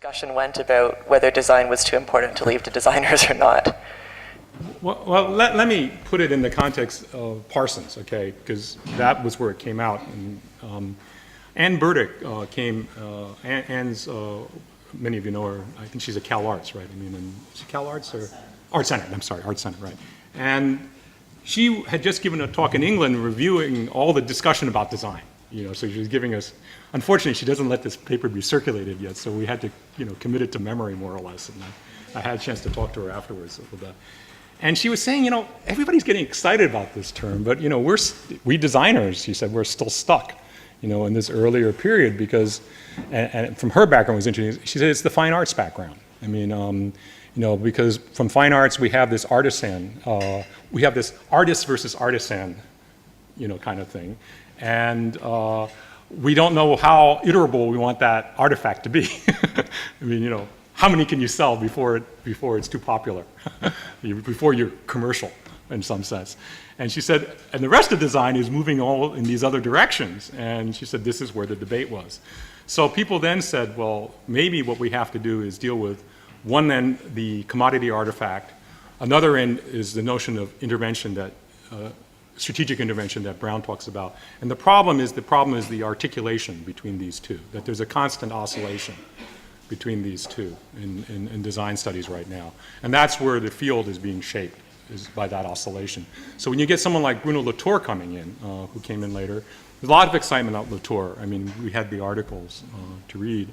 discussion went about whether design was too important to leave to designers or not. Well, let me put it in the context of Parsons, okay, because that was where it came out. And, Ann Burdick came, Ann's, many of you know her, I think she's a Cal Arts, right? I mean, is she Cal Arts or? Art Senate, I'm sorry, Art Senate, right. And she had just given a talk in England reviewing all the discussion about design. You know, so she was giving us, unfortunately, she doesn't let this paper be circulated yet, so we had to, you know, commit it to memory more or less. And I had a chance to talk to her afterwards about that. And she was saying, you know, everybody's getting excited about this term, but, you know, we designers, she said, we're still stuck, you know, in this earlier period because, and from her background was interesting, she said it's the fine arts background. I mean, you know, because from fine arts we have this artisan, we have this artist versus artisan, you know, kind of thing. And we don't know how iterable we want that artifact to be. I mean, you know, how many can you sell before it's too popular, before you're commercial in some sense. And she said, and the rest of design is moving all in these other directions. And she said, this is where the debate was. So people then said, well, maybe what we have to do is deal with one end, the commodity artifact. Another end is the notion of intervention that, strategic intervention that Brown talks about. And the problem is the articulation between these two, that there's a constant oscillation between these two in design studies right now. And that's where the field is being shaped, is by that oscillation. So when you get someone like Bruno Latour coming in, who came in later, there's a lot of excitement about Latour. I mean, we had the articles to read.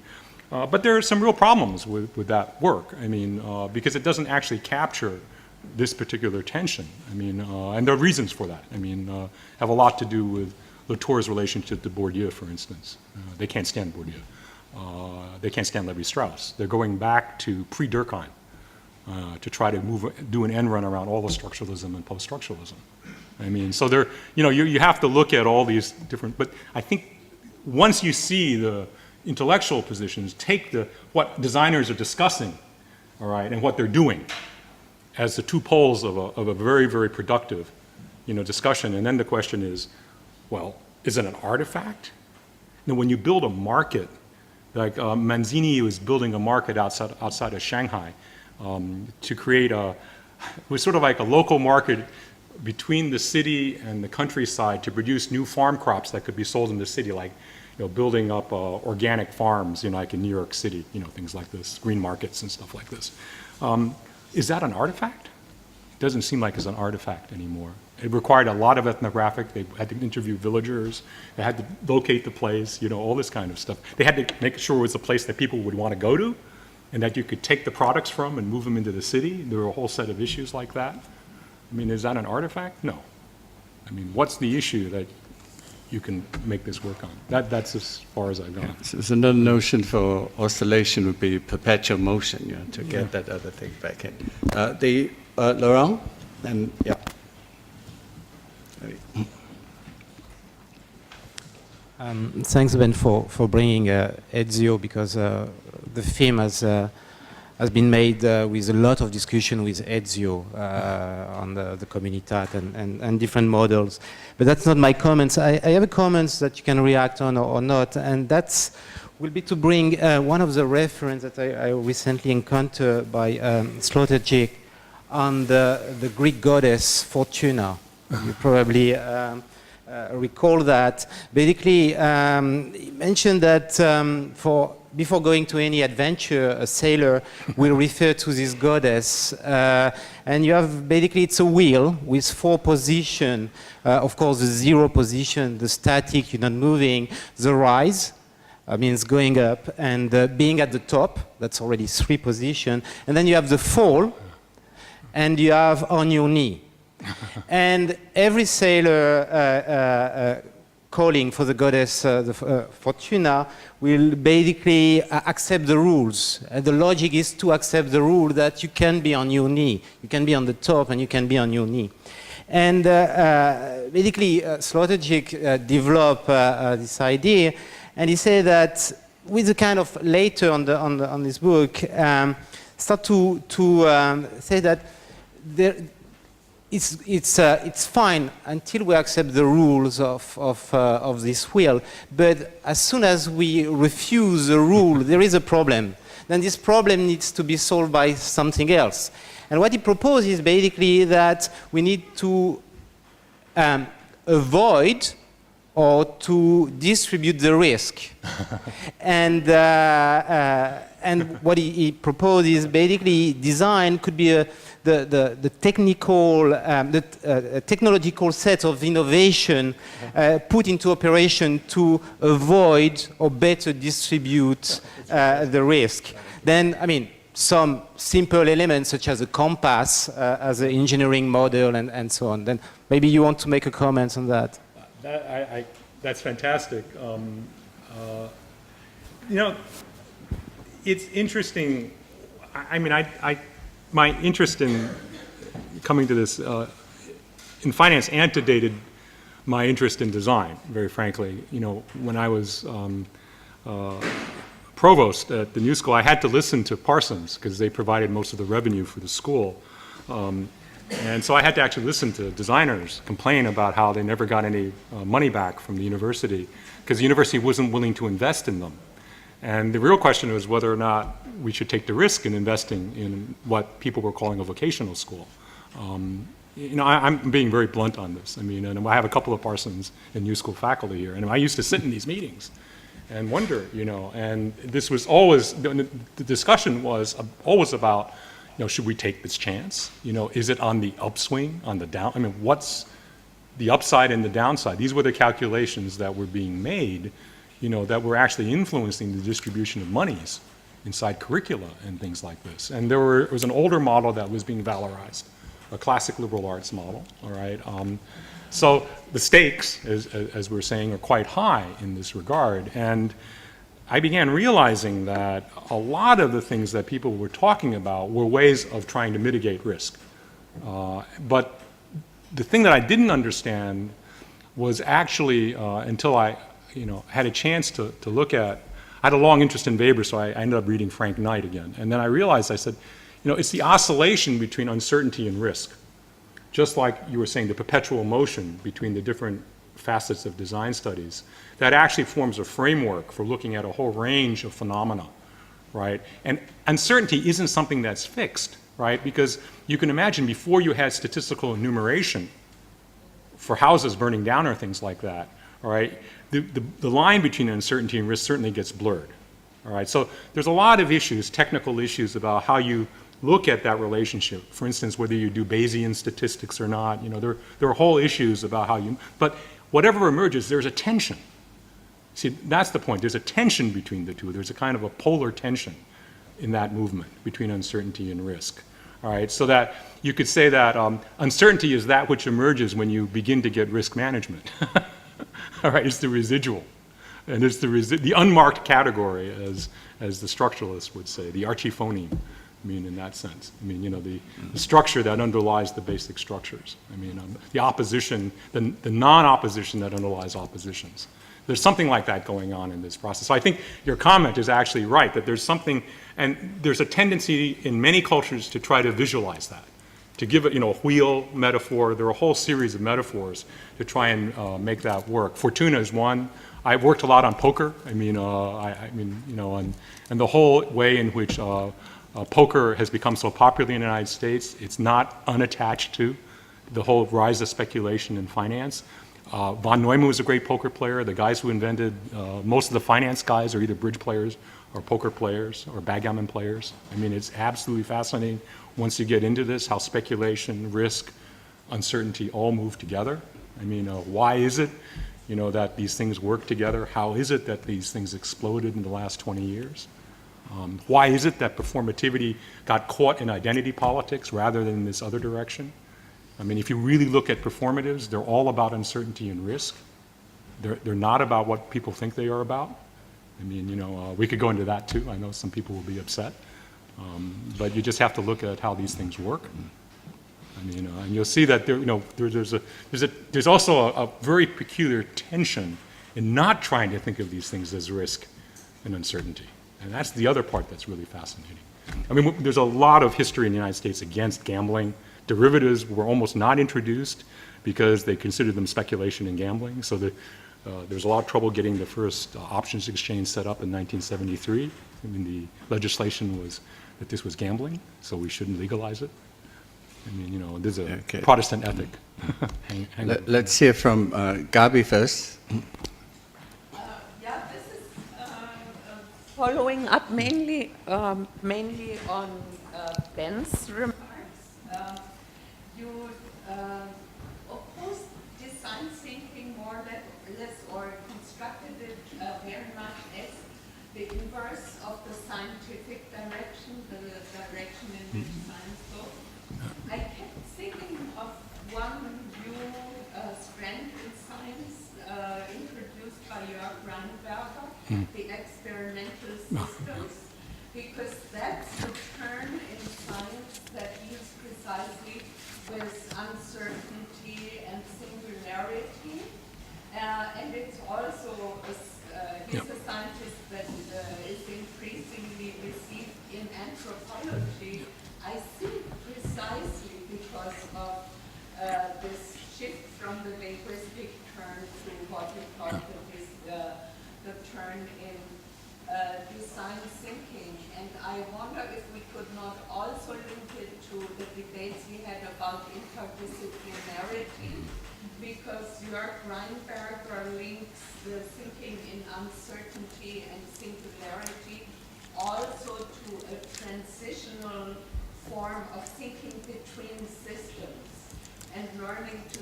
But there are some real problems with that work. I mean, because it doesn't actually capture this particular tension. I mean, and there are reasons for that. I mean, have a lot to do with Latour's relationship to Bourdieu, for instance. They can't stand Bourdieu. They can't stand Levi-Strauss. They're going back to pre-Durkheim to try to do an end run around all the structuralism and post-structuralism. I mean, so there, you know, you have to look at all these different, but I think once you see the intellectual positions, take what designers are discussing, all right, and what they're doing as the two poles of a very, very productive, you know, discussion. And then the question is, well, is it an artifact? Now, when you build a market, like Manzini was building a market outside of Shanghai to create it was sort of like a local market between the city and the countryside to produce new farm crops that could be sold in the city, like, you know, building up organic farms, you know, like in New York City, you know, things like this, green markets and stuff like this. Is that an artifact? It doesn't seem like it's an artifact anymore. It required a lot of ethnographic. They had to interview villagers. They had to locate the place, you know, all this kind of stuff. They had to make sure it was a place that people would want to go to and that you could take the products from and move them into the city. There were a whole set of issues like that. I mean, is that an artifact? No. I mean, what's the issue that you can make this work on? That's as far as I've gone. Yeah, so another notion for oscillation would be perpetual motion, you know, to get that other thing back in. Laurent, and yeah. Thanks, Ben, for bringing Ezio, because the film has been made with a lot of discussion with Ezio on the Comunitat and different models. But that's not my comments. I have a comments that you can react on or not, and that's will be to bring one of the reference that I recently encountered by Sloterdijk on the Greek goddess Fortuna. You probably recall that. Basically, he mentioned that before going to any adventure, a sailor will refer to this goddess. And you have, basically, it's a wheel with 4 positions. Of course, the 0 position, the static, you're not moving. The rise means going up, and being at the top, that's already 3 positions. And then you have the fall, and you have on your knee. And every sailor calling for the goddess Fortuna will basically accept the rules. The logic is to accept the rule that you can be on your knee. You can be on the top and you can be on your knee. And basically, Sloterdijk developed this idea, and he said that with the kind of later on this book, start to say that it's fine until we accept the rules of this wheel. But as soon as we refuse the rule, there is a problem. Then this problem needs to be solved by something else. And what he proposes is basically that we need to avoid or to distribute the risk. And what he proposes, basically, design could be the technical, technological set of innovation put into operation to avoid or better distribute the risk. Then, I mean, some simple elements such as a compass as an engineering model and so on. Then maybe you want to make a comment on that. That's fantastic. You know, it's interesting. I mean, my interest in coming to this in finance antedated my interest in design, very frankly. You know, when I was provost at the New School, I had to listen to Parsons because they provided most of the revenue for the school. And so I had to actually listen to designers complain about how they never got any money back from the university because the university wasn't willing to invest in them. And the real question was whether or not we should take the risk in investing in what people were calling a vocational school. You know, I'm being very blunt on this. I mean, and I have a couple of Parsons and New School faculty here, and I used to sit in these meetings and wonder, you know, and this was always, the discussion was always about, you know, should we take this chance? You know, is it on the upswing, on the down? I mean, what's the upside and the downside? These were the calculations that were being made, you know, that were actually influencing the distribution of monies inside curricula and things like this. And there was an older model that was being valorized, a classic liberal arts model, all right? So the stakes, as we're saying, are quite high in this regard. And I began realizing that a lot of the things that people were talking about were ways of trying to mitigate risk. But the thing that I didn't understand was actually, until I had a chance to look at, I had a long interest in Weber, so I ended up reading Frank Knight again. And then I realized, I said, you know, it's the oscillation between uncertainty and risk. Just like you were saying, the perpetual motion between the different facets of design studies, that actually forms a framework for looking at a whole range of phenomena, right? And uncertainty isn't something that's fixed, right? Because you can imagine before you had statistical enumeration for houses burning down or things like that, all right, the line between uncertainty and risk certainly gets blurred, all right? So there's a lot of issues, technical issues about how you look at that relationship. For instance, whether you do Bayesian statistics or not, you know, there are whole issues about how you, but whatever emerges, there's a tension. See, that's the point. There's a tension between the two. There's a kind of a polar tension in that movement between uncertainty and risk. All right, so that you could say that uncertainty is that which emerges when you begin to get risk management. All right, it's the residual. And it's the unmarked category, as the structuralists would say, the archiphoneme. I mean, in that sense. I mean, you know, the structure that underlies the basic structures. I mean, the opposition, the non-opposition that underlies oppositions. There's something like that going on in this process. So I think your comment is actually right, that there's something, and there's a tendency in many cultures to try to visualize that, to give it, you know, a wheel metaphor. There are a whole series of metaphors to try and make that work. Fortuna is one. I've worked a lot on poker. I mean, you know, and the whole way in which poker has become so popular in the United States, it's not unattached to the whole rise of speculation in finance. Von Neumann was a great poker player. The guys who invented, most of the finance guys are either bridge players or poker players or backgammon players. I mean, it's absolutely fascinating once you get into this, how speculation, risk, uncertainty all move together. I mean, why is it, you know, that these things work together? How is it that these things exploded in the last 20 years? Why is it that performativity got caught in identity politics rather than in this other direction? I mean, if you really look at performatives, they're all about uncertainty and risk. They're not about what people think they are about. I mean, you know, we could go into that too. I know some people will be upset. But you just have to look at how these things work. I mean, and you'll see that there, you know, there's also a very peculiar tension in not trying to think of these things as risk and uncertainty. And that's the other part that's really fascinating. I mean, there's a lot of history in the United States against gambling, Derivatives were almost not introduced because they considered them speculation and gambling. So there was a lot of trouble getting the first options exchange set up in 1973. I mean, the legislation was that this was gambling, so we shouldn't legalize it. I mean, you know, there's a Protestant ethic. Let's hear from Gabi first. Yeah, this is following up mainly on Ben's remarks. You opposed design thinking more or less, or constructed it very much as the inverse of the scientific direction, the direction in which science goes. I kept thinking of one new strand in science introduced by Jörg Reinberger, the experimental systems, because that's the turn in science that deals precisely with uncertainty and singularity. And it's also, he's a scientist that is increasingly received in anthropology, I think precisely because of this shift from the linguistic turn to what you call the turn in design thinking. And I wonder if we could not also link it to the debates we had about interdisciplinarity, because Jörg Reinberger links the thinking in uncertainty and singularity also to a transitional form of thinking between systems and learning to,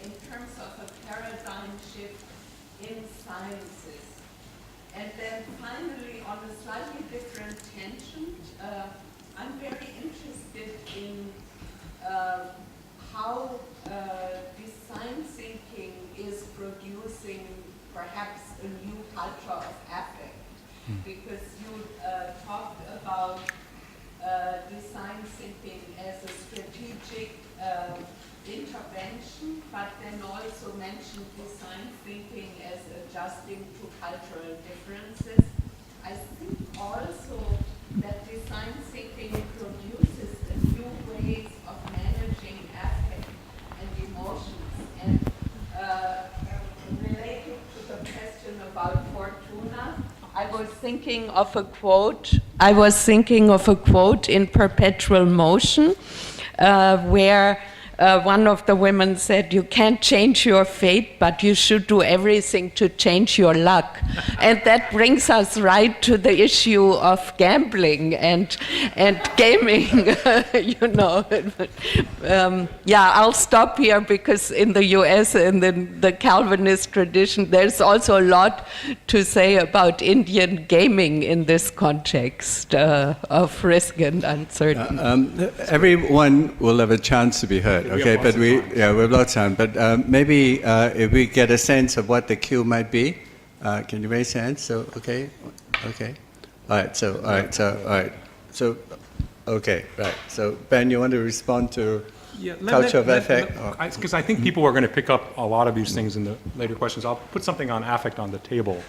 in terms of a paradigm shift in sciences. And then finally, on a slightly different tangent, I'm very interested in how design thinking is producing perhaps a new culture of affect. Because you talked about design thinking as a strategic intervention, but then also mentioned design thinking as adjusting to cultural differences. I think also that design thinking produces a new ways of managing affect and emotions. And related to the question about Fortuna, I was thinking of a quote in Perpetual Motion, where one of the women said, "You can't change your fate, but you should do everything to change your luck." And that brings us right to the issue of gambling and gaming, you know. Yeah, I'll stop here because in the US and in the Calvinist tradition, there's also a lot to say about Indian gaming in this context of risk and uncertainty. Everyone will have a chance to be heard. Okay, but we have lots of time. But maybe if we get a sense of what the queue might be, can you raise hands? So okay. All right. So Ben, you want to respond to culture of affect? Because I think people are going to pick up a lot of these things in the later questions. I'll put something on affect on the table.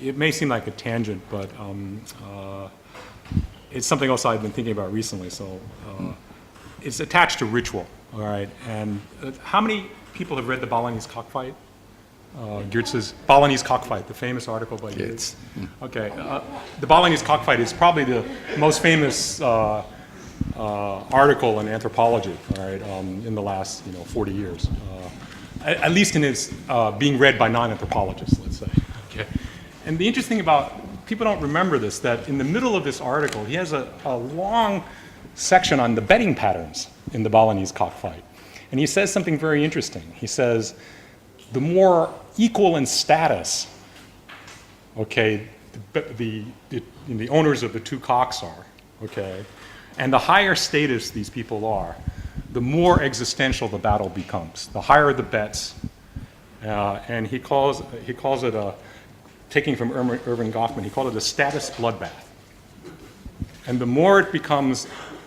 It may seem like a tangent, but it's something else I've been thinking about recently. So. It's attached to ritual, all right? And how many people have read the Balinese cockfight? Geertz's Balinese cockfight, the famous article by Geertz. Okay, the Balinese cockfight is probably the most famous article in anthropology, all right, in the last 40 years. At least in its being read by non-anthropologists, let's say. Okay, and the interesting thing about people don't remember this, that in the middle of this article, he has a long section on the betting patterns in the Balinese cockfight. And he says something very interesting. He says, the more equal in status, okay, the owners of the two cocks are, okay, and the higher status these people are, the more existential the battle becomes. The higher the bets, and he calls it a, taking from Irving Goffman, he called it a status bloodbath. And the more it becomes,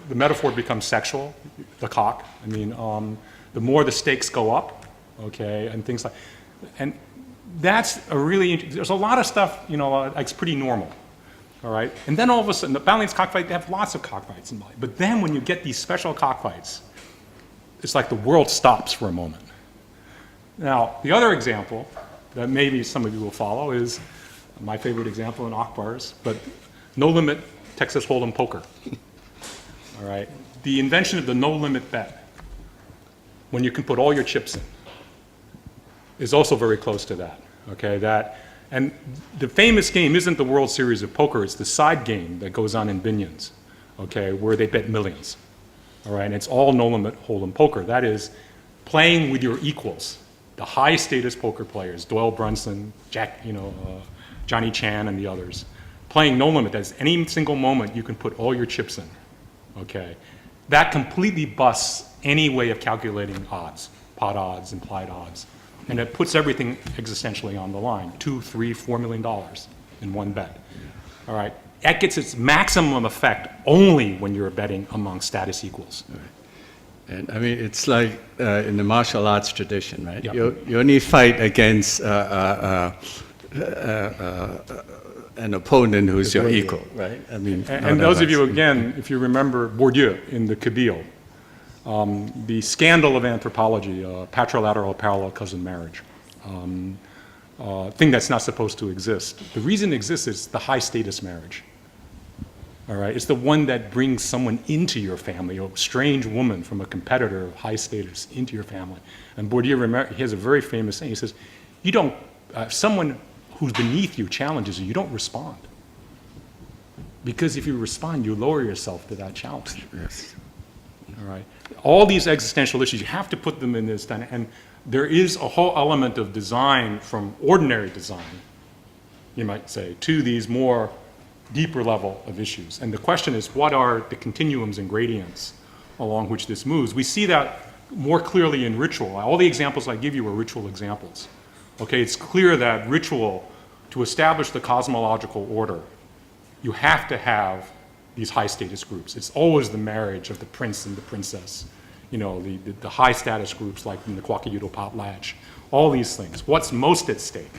the metaphor becomes sexual, the cock. I mean, the more the stakes go up, okay, and things like, and that's a really, there's a lot of stuff, it's pretty normal. all right? And then all of a sudden, the Balinese cockfight, they have lots of cockfights in Bali. But then when you get these special cockfights, it's like the world stops for a moment. Now, the other example that maybe some of you will follow is my favorite example in Ackbar's, but no limit Texas Hold'em poker. All right? The invention of the no limit bet, when you can put all your chips in, is also very close to that. Okay? And the famous game isn't the World Series of Poker, it's the side game that goes on in Binions, okay, where they bet millions. All right? And it's all no limit Hold'em poker. That is playing with your equals, the high status poker players, Doyle Brunson, Johnny Chan and the others, playing no limit. That's any single moment you can put all your chips in, okay? That completely busts any way of calculating odds, pot odds, implied odds. And it puts everything existentially on the line, $2, $3, $4 million in one bet, all right? That gets its maximum effect only when you're betting among status equals. Right. And I mean, it's like in the martial arts tradition, right? Yep. You only fight against an opponent who's your equal, right? I mean, and those of you, again, if you remember Bourdieu in the Kabyle, the scandal of anthropology, patrolateral parallel cousin marriage, thing that's not supposed to exist. The reason it exists is the high status marriage. All right, it's the one that brings someone into your family, a strange woman from a competitor of high status into your family. And Bourdieu, he has a very famous saying. He says, "You don't. Someone who's beneath you challenges you. You don't respond, because if you respond, you lower yourself to that challenge." Yes. All right. All these existential issues, you have to put them in this. And there is a whole element of design, from ordinary design, you might say, to these more deeper level of issues. And the question is, what are the continuums and gradients along which this moves? We see that more clearly in ritual. All the examples I give you are ritual examples. Okay, it's clear that ritual, to establish the cosmological order, you have to have these high status groups. It's always the marriage of the prince and the princess. You know, the high status groups like in the Kwakayudo potlatch. All these things. What's most at stake?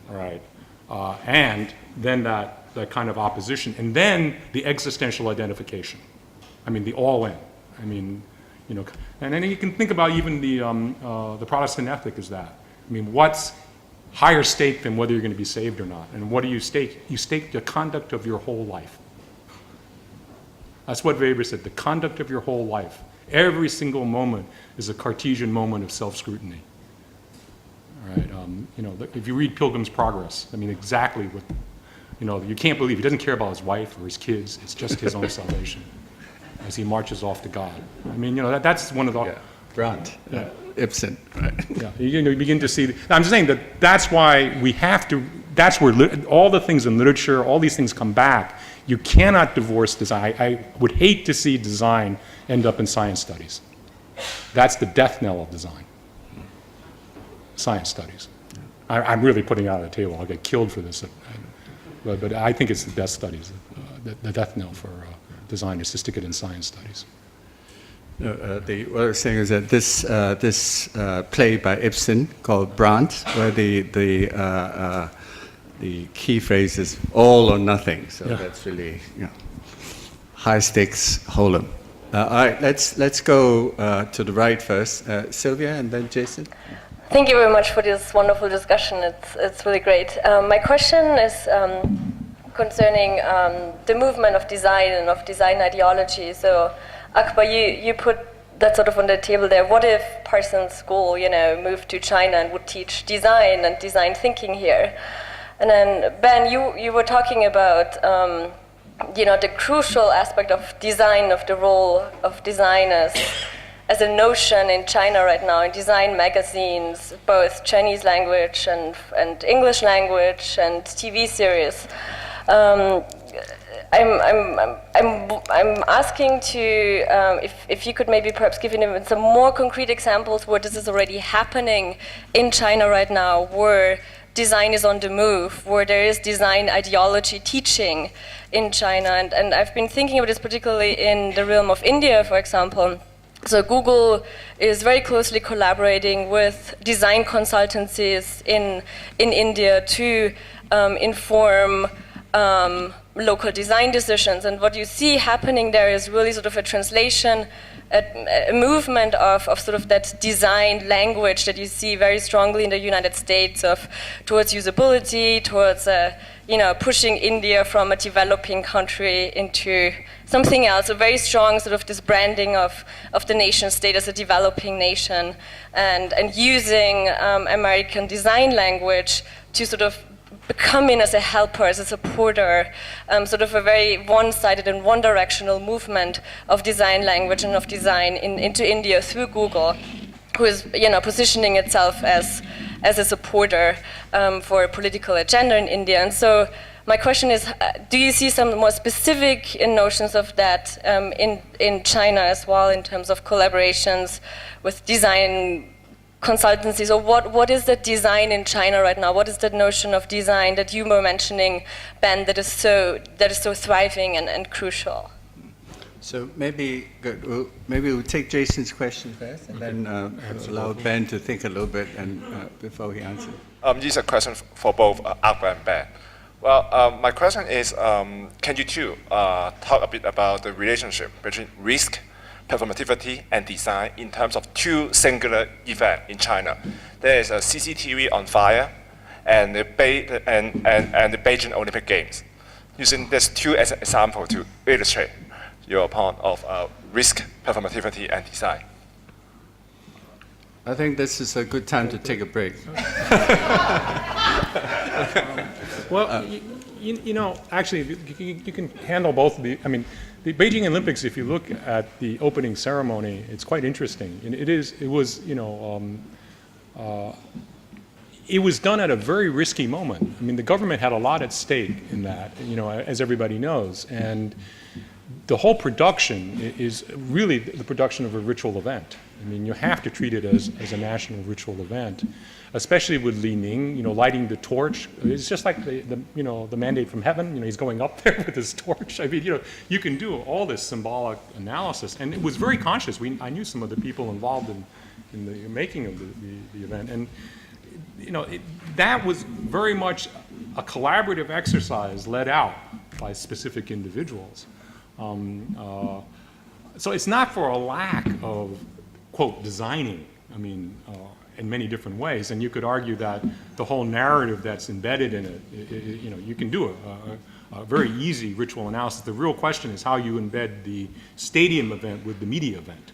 All right. And then that kind of opposition, and then the existential identification. I mean, the all-in. I mean, you know, and then you can think about even the Protestant ethic is that. I mean, what's higher stake than whether you're going to be saved or not? And what do you stake? You stake the conduct of your whole life. That's what Weber said, the conduct of your whole life. Every single moment is a Cartesian moment of self-scrutiny. All right, you know, if you read Pilgrim's Progress, I mean, exactly what, you know, you can't believe he doesn't care about his wife or his kids. It's just his own salvation as he marches off to God. I mean, you know, that's one of the... Yeah. Brandt, Yeah. Ibsen, right? Yeah, you begin to see... I'm just saying that that's why we have to... That's where all the things in literature, all these things come back. You cannot divorce design. I would hate to see design end up in science studies. That's the death knell of design. Science studies. I'm really putting it out on the table. I'll get killed for this. But I think it's the best studies. The death knell for design is to stick it in science studies. What I was saying is that this play by Ibsen called Brandt, where the key phrase is all or nothing. So Yeah. that's really, you know, high stakes Hold'em. All right, let's go to the right first. Sylvia and then Jason. Thank you very much for this wonderful discussion. It's really great. My question is concerning the movement of design and of design ideology. So, Ackbar, you put that sort of on the table there. What if Parsons School, you know, moved to China and would teach design and design thinking here? And then, Ben, you were talking about, you know, the crucial aspect of design, of the role of designers as a notion in China right now, in design magazines, both Chinese language and English language and TV series. I'm asking to if you could maybe perhaps give even some more concrete examples where this is already happening in China right now, where design is on the move, where there is design ideology teaching in China. And I've been thinking of this particularly in the realm of India, for example. So Google is very closely collaborating with design consultancies in India to inform local design decisions. And what you see happening there is really sort of a translation, a movement of sort of that design language that you see very strongly in the United States towards usability, towards pushing India from a developing country into something else, a very strong sort of this branding of the nation state as a developing nation, and using American design language to sort of come in as a helper, as a supporter, sort of a very one-sided and one-directional movement of design language and of design into India through Google, who is positioning itself as a supporter for a political agenda in India. And so my question is, do you see some more specific notions of that in China as well, in terms of collaborations with design consultancies, or what is the design in China right now? What is the notion of design that you were mentioning, Ben, that is so thriving and crucial? So maybe we'll take Jason's question first, and then allow Ben to think a little bit and before he answers. This is a question for both Ackbar and Ben. Well, my question is, can you two talk a bit about the relationship between risk, performativity, and design in terms of two singular events in China? There is a CCTV on fire and the Beijing Olympic Games. Using these two as an example to illustrate your point of risk, performativity, and design. I think this is a good time to take a break. Well, actually, you can handle both of the. I mean, the Beijing Olympics. If you look at the opening ceremony, it's quite interesting, and it was done at a very risky moment. I mean, the government had a lot at stake in that, as everybody knows, and the whole production is really the production of a ritual event. I mean, you have to treat it as a national ritual event, especially with Li Ning, lighting the torch. It's just like the mandate from heaven. He's going up there with his torch. I mean, you can do all this symbolic analysis, and it was very conscious. I knew some of the people involved in the making of the event, and that was very much a collaborative exercise led out by specific individuals. So it's not for a lack of, quote, designing, in many different ways. And you could argue that the whole narrative that's embedded in it, you can do a very easy ritual analysis. The real question is how you embed the stadium event with the media event,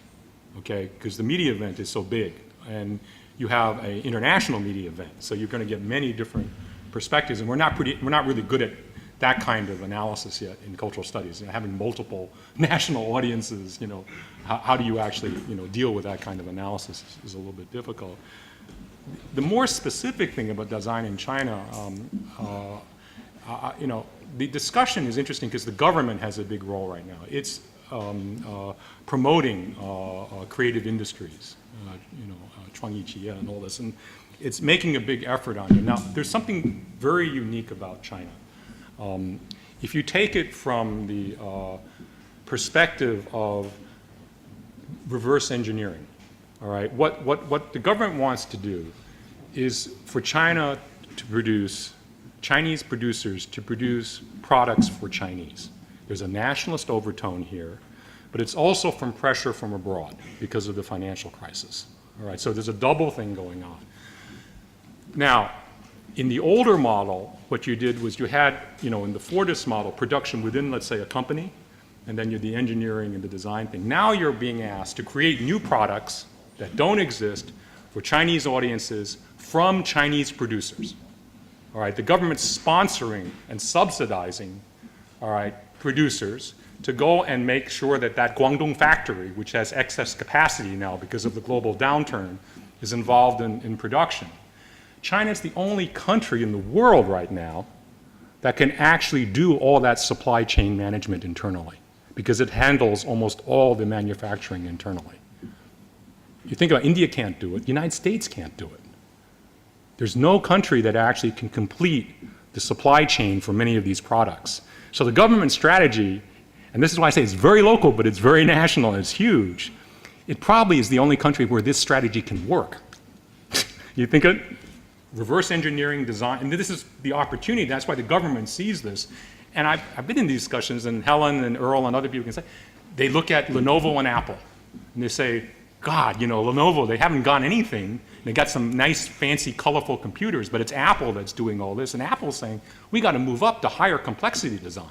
okay? Because the media event is so big, and you have an international media event, so you're going to get many different perspectives. And we're not really good at that kind of analysis yet in cultural studies. Having multiple national audiences, how do you actually, deal with that kind of analysis is a little bit difficult. The more specific thing about design in China, the discussion is interesting because the government has a big role right now. It's promoting creative industries, 创意企业 and all this, and it's making a big effort on it. Now, there's something very unique about China. If you take it from the perspective of reverse engineering, all right, what the government wants to do is for China to produce, Chinese producers to produce products for Chinese. There's a nationalist overtone here, but it's also from pressure from abroad because of the financial crisis. All right, so there's a double thing going on. Now, in the older model, what you did was you had, in the Fordist model, production within, let's say, a company, and then you're the engineering and the design thing. Now you're being asked to create new products that don't exist for Chinese audiences from Chinese producers. All right, the government's sponsoring and subsidizing, all right, producers to go and make sure that Guangdong factory, which has excess capacity now because of the global downturn, is involved in production. China is the only country in the world right now that can actually do all that supply chain management internally because it handles almost all the manufacturing internally. You think about India can't do it, the United States can't do it. There's no country that actually can complete the supply chain for many of these products. So the government strategy, and this is why I say it's very local, but it's very national and it's huge, it probably is the only country where this strategy can work. You think it? reverse engineering design, and this is the opportunity, that's why the government sees this. And I've been in these discussions, and Helen and Earl and other people can say, they look at Lenovo and Apple, and they say, God, you know, Lenovo, they haven't got anything. They got some nice, fancy, colorful computers, but it's Apple that's doing all this. And Apple's saying, we got to move up to higher complexity design,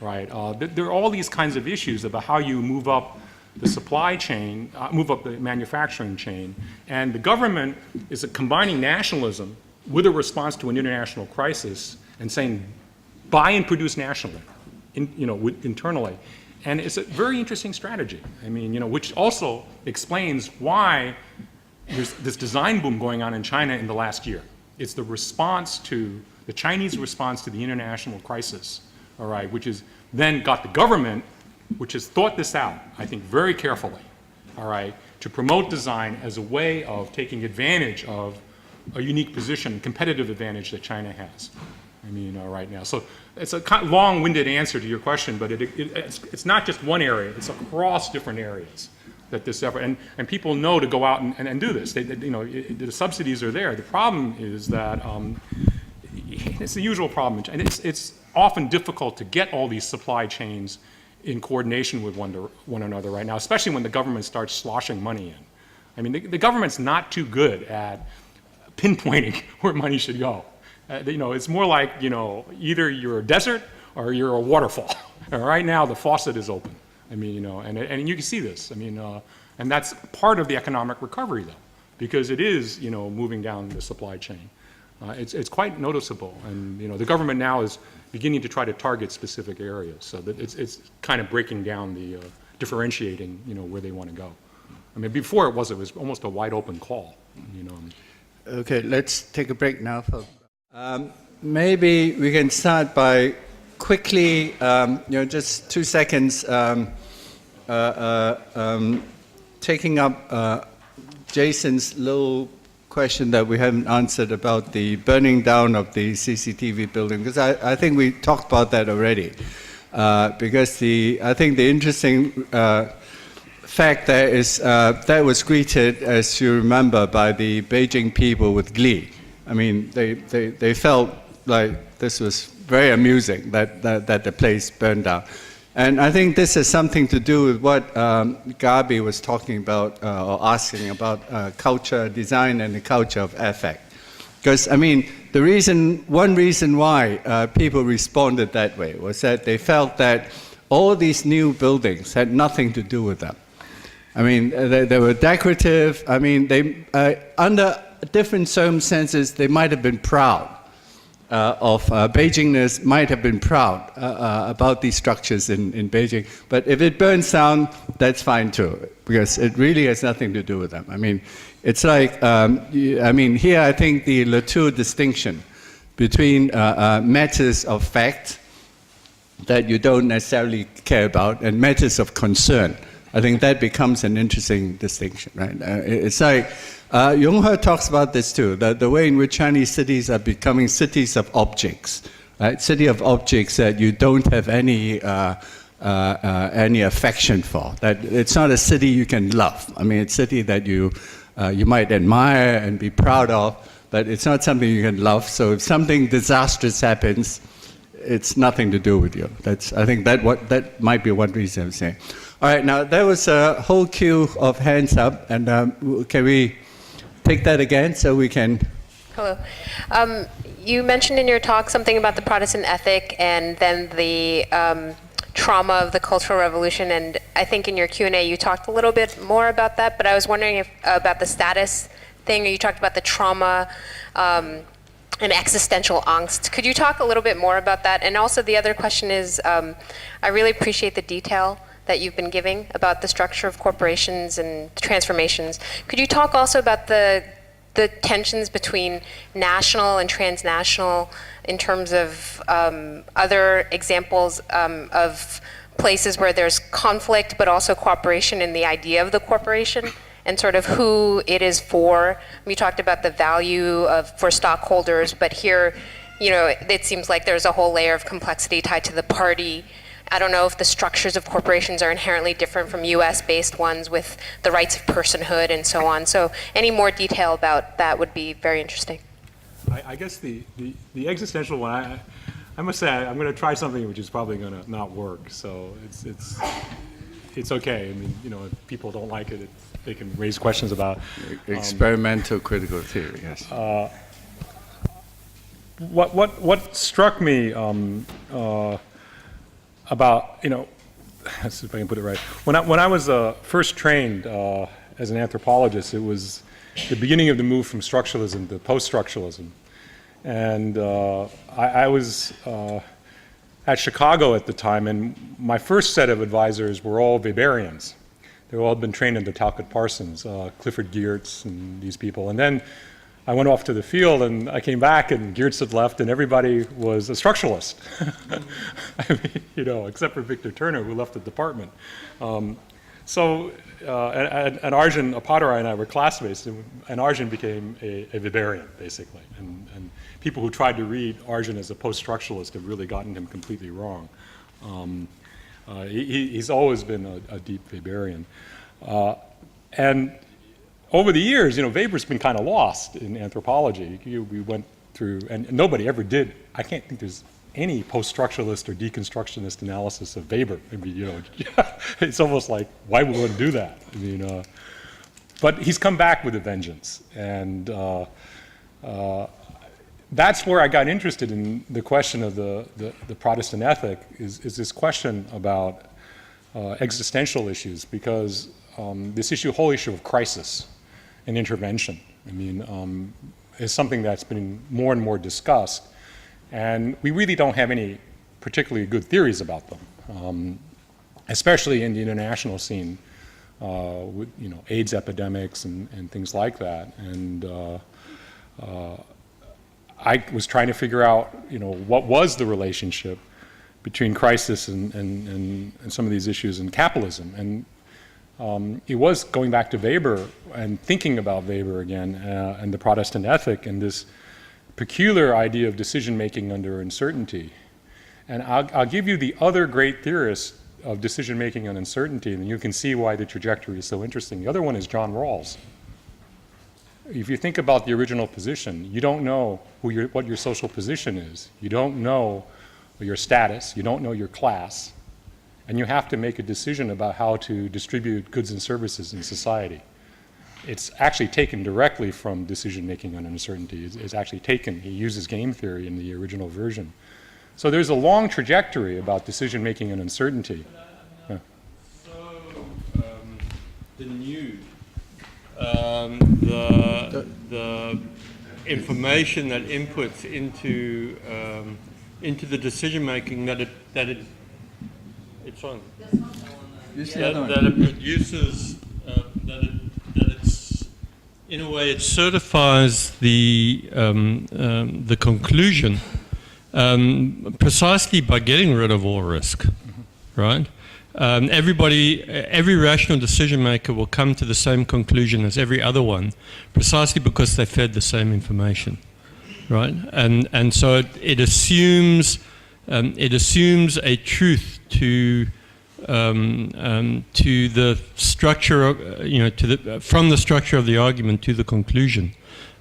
right? There are all these kinds of issues about how you move up the supply chain, move up the manufacturing chain. And the government is combining nationalism with a response to an international crisis and saying, buy and produce nationally, internally. And it's a very interesting strategy. I mean, you know, which also explains why there's this design boom going on in China in the last year. It's the response to, the Chinese response to the international crisis, all right, which is then got the government, which has thought this out, I think, very carefully, all right, to promote design as a way of taking advantage of a unique position, competitive advantage that China has. I mean, right now. So it's a long-winded answer to your question, but it's not just one area, it's across different areas that this effort, and people know to go out and do this. The subsidies are there. The problem is that it's the usual problem, and it's often difficult to get all these supply chains in coordination with one another right now, especially when the government starts sloshing money in. I mean, the government's not too good at pinpointing where money should go. It's more like, either you're a desert or you're a waterfall. And right now, the faucet is open. I mean, and you can see this. I mean, and that's part of the economic recovery, though, because it is, moving down the supply chain. It's quite noticeable, and the government now is beginning to try to target specific areas, so that it's kind of breaking down the differentiating, where they want to go. I mean, before it was almost a wide open call. Okay, let's take a break now. Maybe we can start by quickly, just 2 seconds, taking up Jason's little question that we haven't answered about the burning down of the CCTV building, because I think we talked about that already. Because I think the interesting fact there is that was greeted, as you remember, by the Beijing people with glee. I mean, they felt like this was very amusing that the place burned down. And I think this has something to do with what Gabi was talking about or asking about culture, design, and the culture of affect. Because, I mean, one reason why people responded that way was that they felt that all these new buildings had nothing to do with them. I mean, they were decorative. I mean, under different circumstances, they might have been proud of Beijingness, might have been proud about these structures in Beijing. But if it burns down, that's fine too, because it really has nothing to do with them. I mean, it's like, here I think the Latour distinction between matters of fact that you don't necessarily care about and matters of concern, I think that becomes an interesting distinction, right? It's like, Jung-He talks about this too, the way in which Chinese cities are becoming cities of objects, right? City of objects that you don't have any affection for. That it's not a city you can love. I mean, it's a city that you might admire and be proud of, but it's not something you can love. So if something disastrous happens, it's nothing to do with you. I think that might be one reason I'm saying. All right, now there was a whole queue of hands up, and can we take that again so we can? Hello. You mentioned in your talk something about the Protestant ethic and then the trauma of the Cultural Revolution, and I think in your Q&A you talked a little bit more about that, but I was wondering about the status thing, or you talked about the trauma and existential angst. Could you talk a little bit more about that? And also the other question is, I really appreciate the detail that you've been giving about the structure of corporations and transformations. Could you talk also about the tensions between national and transnational in terms of other examples of places where there's conflict but also cooperation in the idea of the corporation and sort of who it is for? We talked about the value for stockholders, but here, it seems like there's a whole layer of complexity tied to the party. I don't know if the structures of corporations are inherently different from US-based ones with the rights of personhood and so on. So any more detail about that would be very interesting. I guess the existential one, I must say I'm going to try something which is probably going to not work. So it's okay. I mean, you know, if people don't like it, they can raise questions about experimental critical theory. Yes. What struck me about, you know, let's see if I can put it right. When I was first trained as an anthropologist, it was the beginning of the move from structuralism to post-structuralism. And I was at Chicago at the time, and my first set of advisors were all Weberians. They all had been trained under Talcott Parsons, Clifford Geertz and these people. And then I went off to the field, and I came back, and Geertz had left, and everybody was a structuralist. I mean, you know, except for Victor Turner, who left the department. So, and Arjun Appadurai and I were classmates, and Arjun became a Weberian, basically. And people who tried to read Arjun as a post-structuralist have really gotten him completely wrong. He's always been a deep Weberian. And over the years, you know, Weber's been kind of lost in anthropology. We went through, and nobody ever did. I can't think there's any post-structuralist or deconstructionist analysis of Weber. I mean, you know, it's almost like, why would one do that? I mean, but he's come back with a vengeance, and that's where I got interested in the question of the Protestant ethic. Is this question about existential issues, because this whole issue of crisis and intervention, I mean, is something that's been more and more discussed, and we really don't have any particularly good theories about them, especially in the international scene, with, you know, AIDS epidemics and things like that. And I was trying to figure out, you know, what was the relationship between crisis and some of these issues in capitalism. And it was going back to Weber and thinking about Weber again and the Protestant ethic and this peculiar idea of decision-making under uncertainty. And I'll give you the other great theorist of decision-making and uncertainty, and you can see why the trajectory is so interesting. The other one is John Rawls. If you think about the original position, you don't know what your social position is. You don't know your status. You don't know your class. And you have to make a decision about how to distribute goods and services in society. It's actually taken directly from decision-making on uncertainty. It's actually taken, he uses game theory in the original version. So there's a long trajectory about decision-making and uncertainty. Yeah. The new, the information that inputs into the decision-making that it it's on. That it produces, that it's, in a way, it certifies the conclusion precisely by getting rid of all risk, right? Every rational decision maker will come to the same conclusion as every other one, precisely because they fed the same information, right? And so it assumes a truth to the structure, from the structure of the argument to the conclusion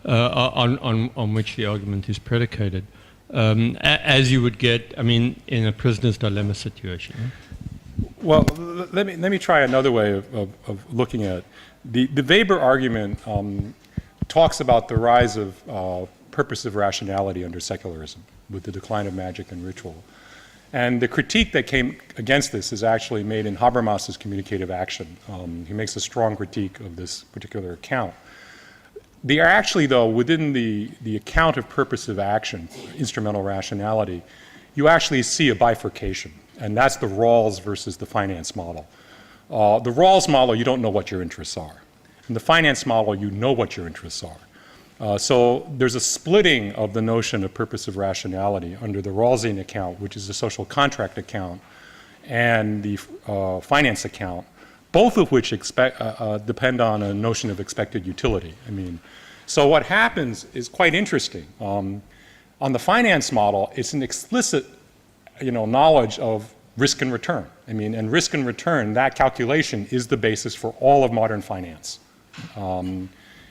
on which the argument is predicated, as you would get, I mean, in a prisoner's dilemma situation. Well, let me try another way of looking at it. The Weber argument talks about the rise of purposive rationality under secularism with the decline of magic and ritual. And the critique that came against this is actually made in Habermas's Communicative Action. He makes a strong critique of this particular account. They are actually, though, within the account of purposive action, instrumental rationality, you actually see a bifurcation, and that's the Rawls versus the finance model. The Rawls model, you don't know what your interests are. In the finance model, you know what your interests are. So there's a splitting of the notion of purposive rationality under the Rawlsian account, which is the social contract account, and the finance account, both of which depend on a notion of expected utility. I mean, so what happens is quite interesting. On the finance model, it's an explicit, knowledge of risk and return. I mean, and risk and return, that calculation is the basis for all of modern finance.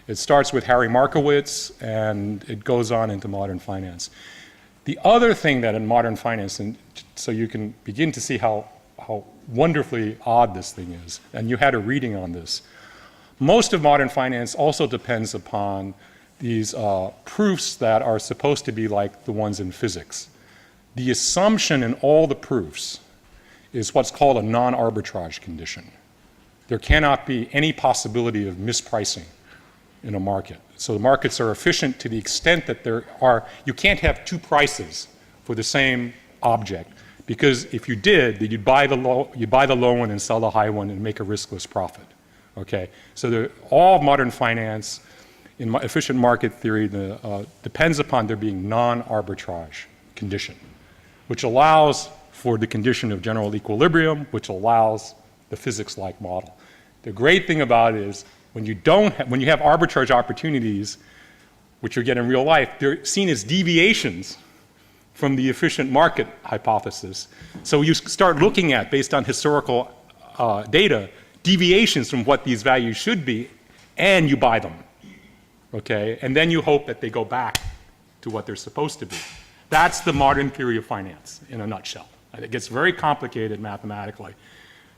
It starts with Harry Markowitz, and it goes on into modern finance. The other thing that in modern finance, and so you can begin to see how wonderfully odd this thing is, and you had a reading on this, most of modern finance also depends upon these proofs that are supposed to be like the ones in physics. The assumption in all the proofs is what's called a non-arbitrage condition. There cannot be any possibility of mispricing in a market. So the markets are efficient to the extent that you can't have two prices for the same object, because if you did, then you'd buy the low one and sell the high one and make a riskless profit. Okay, so all modern finance in efficient market theory depends upon there being non-arbitrage condition, which allows for the condition of general equilibrium, which allows the physics-like model. The great thing about it is when you have arbitrage opportunities, which you get in real life, they're seen as deviations from the efficient market hypothesis. So you start looking at, based on historical data, deviations from what these values should be, and you buy them. Okay, and then you hope that they go back to what they're supposed to be. That's the modern theory of finance in a nutshell. It gets very complicated mathematically.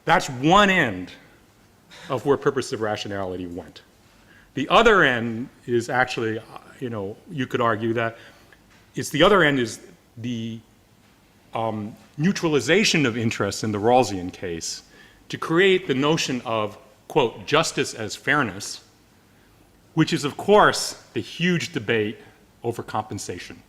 That's one end of where purposive rationality went. The other end is actually, you could argue that the other end is the neutralization of interest in the Rawlsian case to create the notion of, quote, justice as fairness, which is, of course, the huge debate over compensation.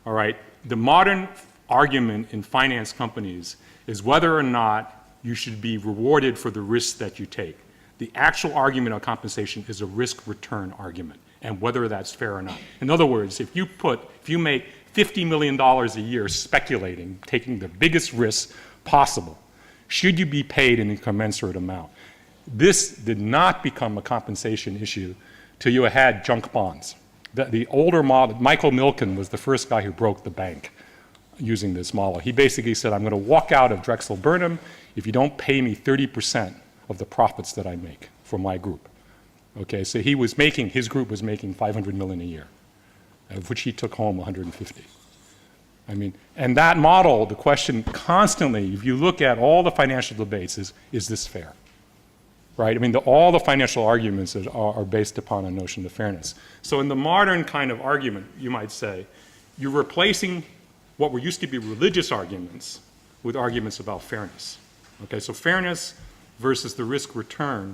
All right? The modern argument in finance companies is whether or not you should be rewarded for the risks that you take. The actual argument on compensation is a risk-return argument, and whether that's fair or not. In other words, if you make $50 million a year speculating, taking the biggest risks possible, should you be paid an incommensurate amount? This did not become a compensation issue till you had junk bonds. The older model, Michael Milken was the first guy who broke the bank using this model. He basically said, I'm going to walk out of Drexel Burnham if you don't pay me 30% of the profits that I make for my group. Okay, so his group was making $500 million a year, of which he took home 150. And that model, the question constantly, if you look at all the financial debates, is this fair? Right? All the financial arguments are based upon a notion of fairness. So in the modern kind of argument, you might say, you're replacing what were used to be religious arguments with arguments about fairness. Okay, so fairness versus the risk return,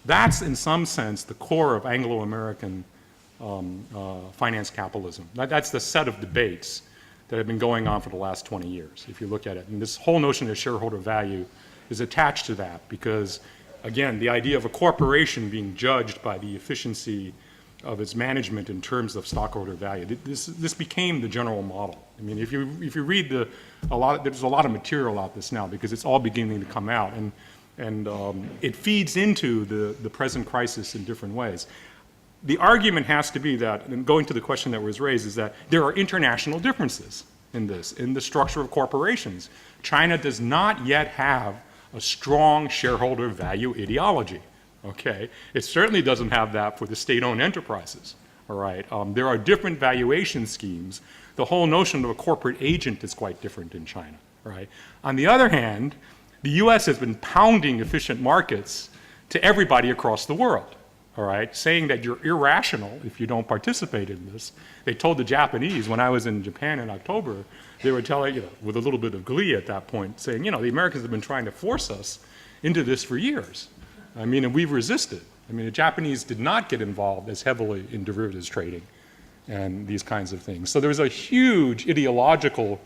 that's in some sense the core of Anglo-American finance capitalism. That's the set of debates that have been going on for the last 20 years, if you look at it. And this whole notion of shareholder value is attached to that because, again, the idea of a corporation being judged by the efficiency of its management in terms of stockholder value. This became the general model. If you read there's a lot of material out this now because it's all beginning to come out, and it feeds into the present crisis in different ways. The argument has to be that, and going to the question that was raised, is that there are international differences in the structure of corporations. China does not yet have a strong shareholder value ideology. Okay, it certainly doesn't have that for the state-owned enterprises. All right, there are different valuation schemes. The whole notion of a corporate agent is quite different in China. Right. On the other hand, the U.S. has been pounding efficient markets to everybody across the world. All right, saying that you're irrational if you don't participate in this. They told the Japanese when I was in Japan in October, they were telling, with a little bit of glee at that point, saying, the Americans have been trying to force us into this for years. And we've resisted. The Japanese did not get involved as heavily in derivatives trading and these kinds of things. So there's a huge ideological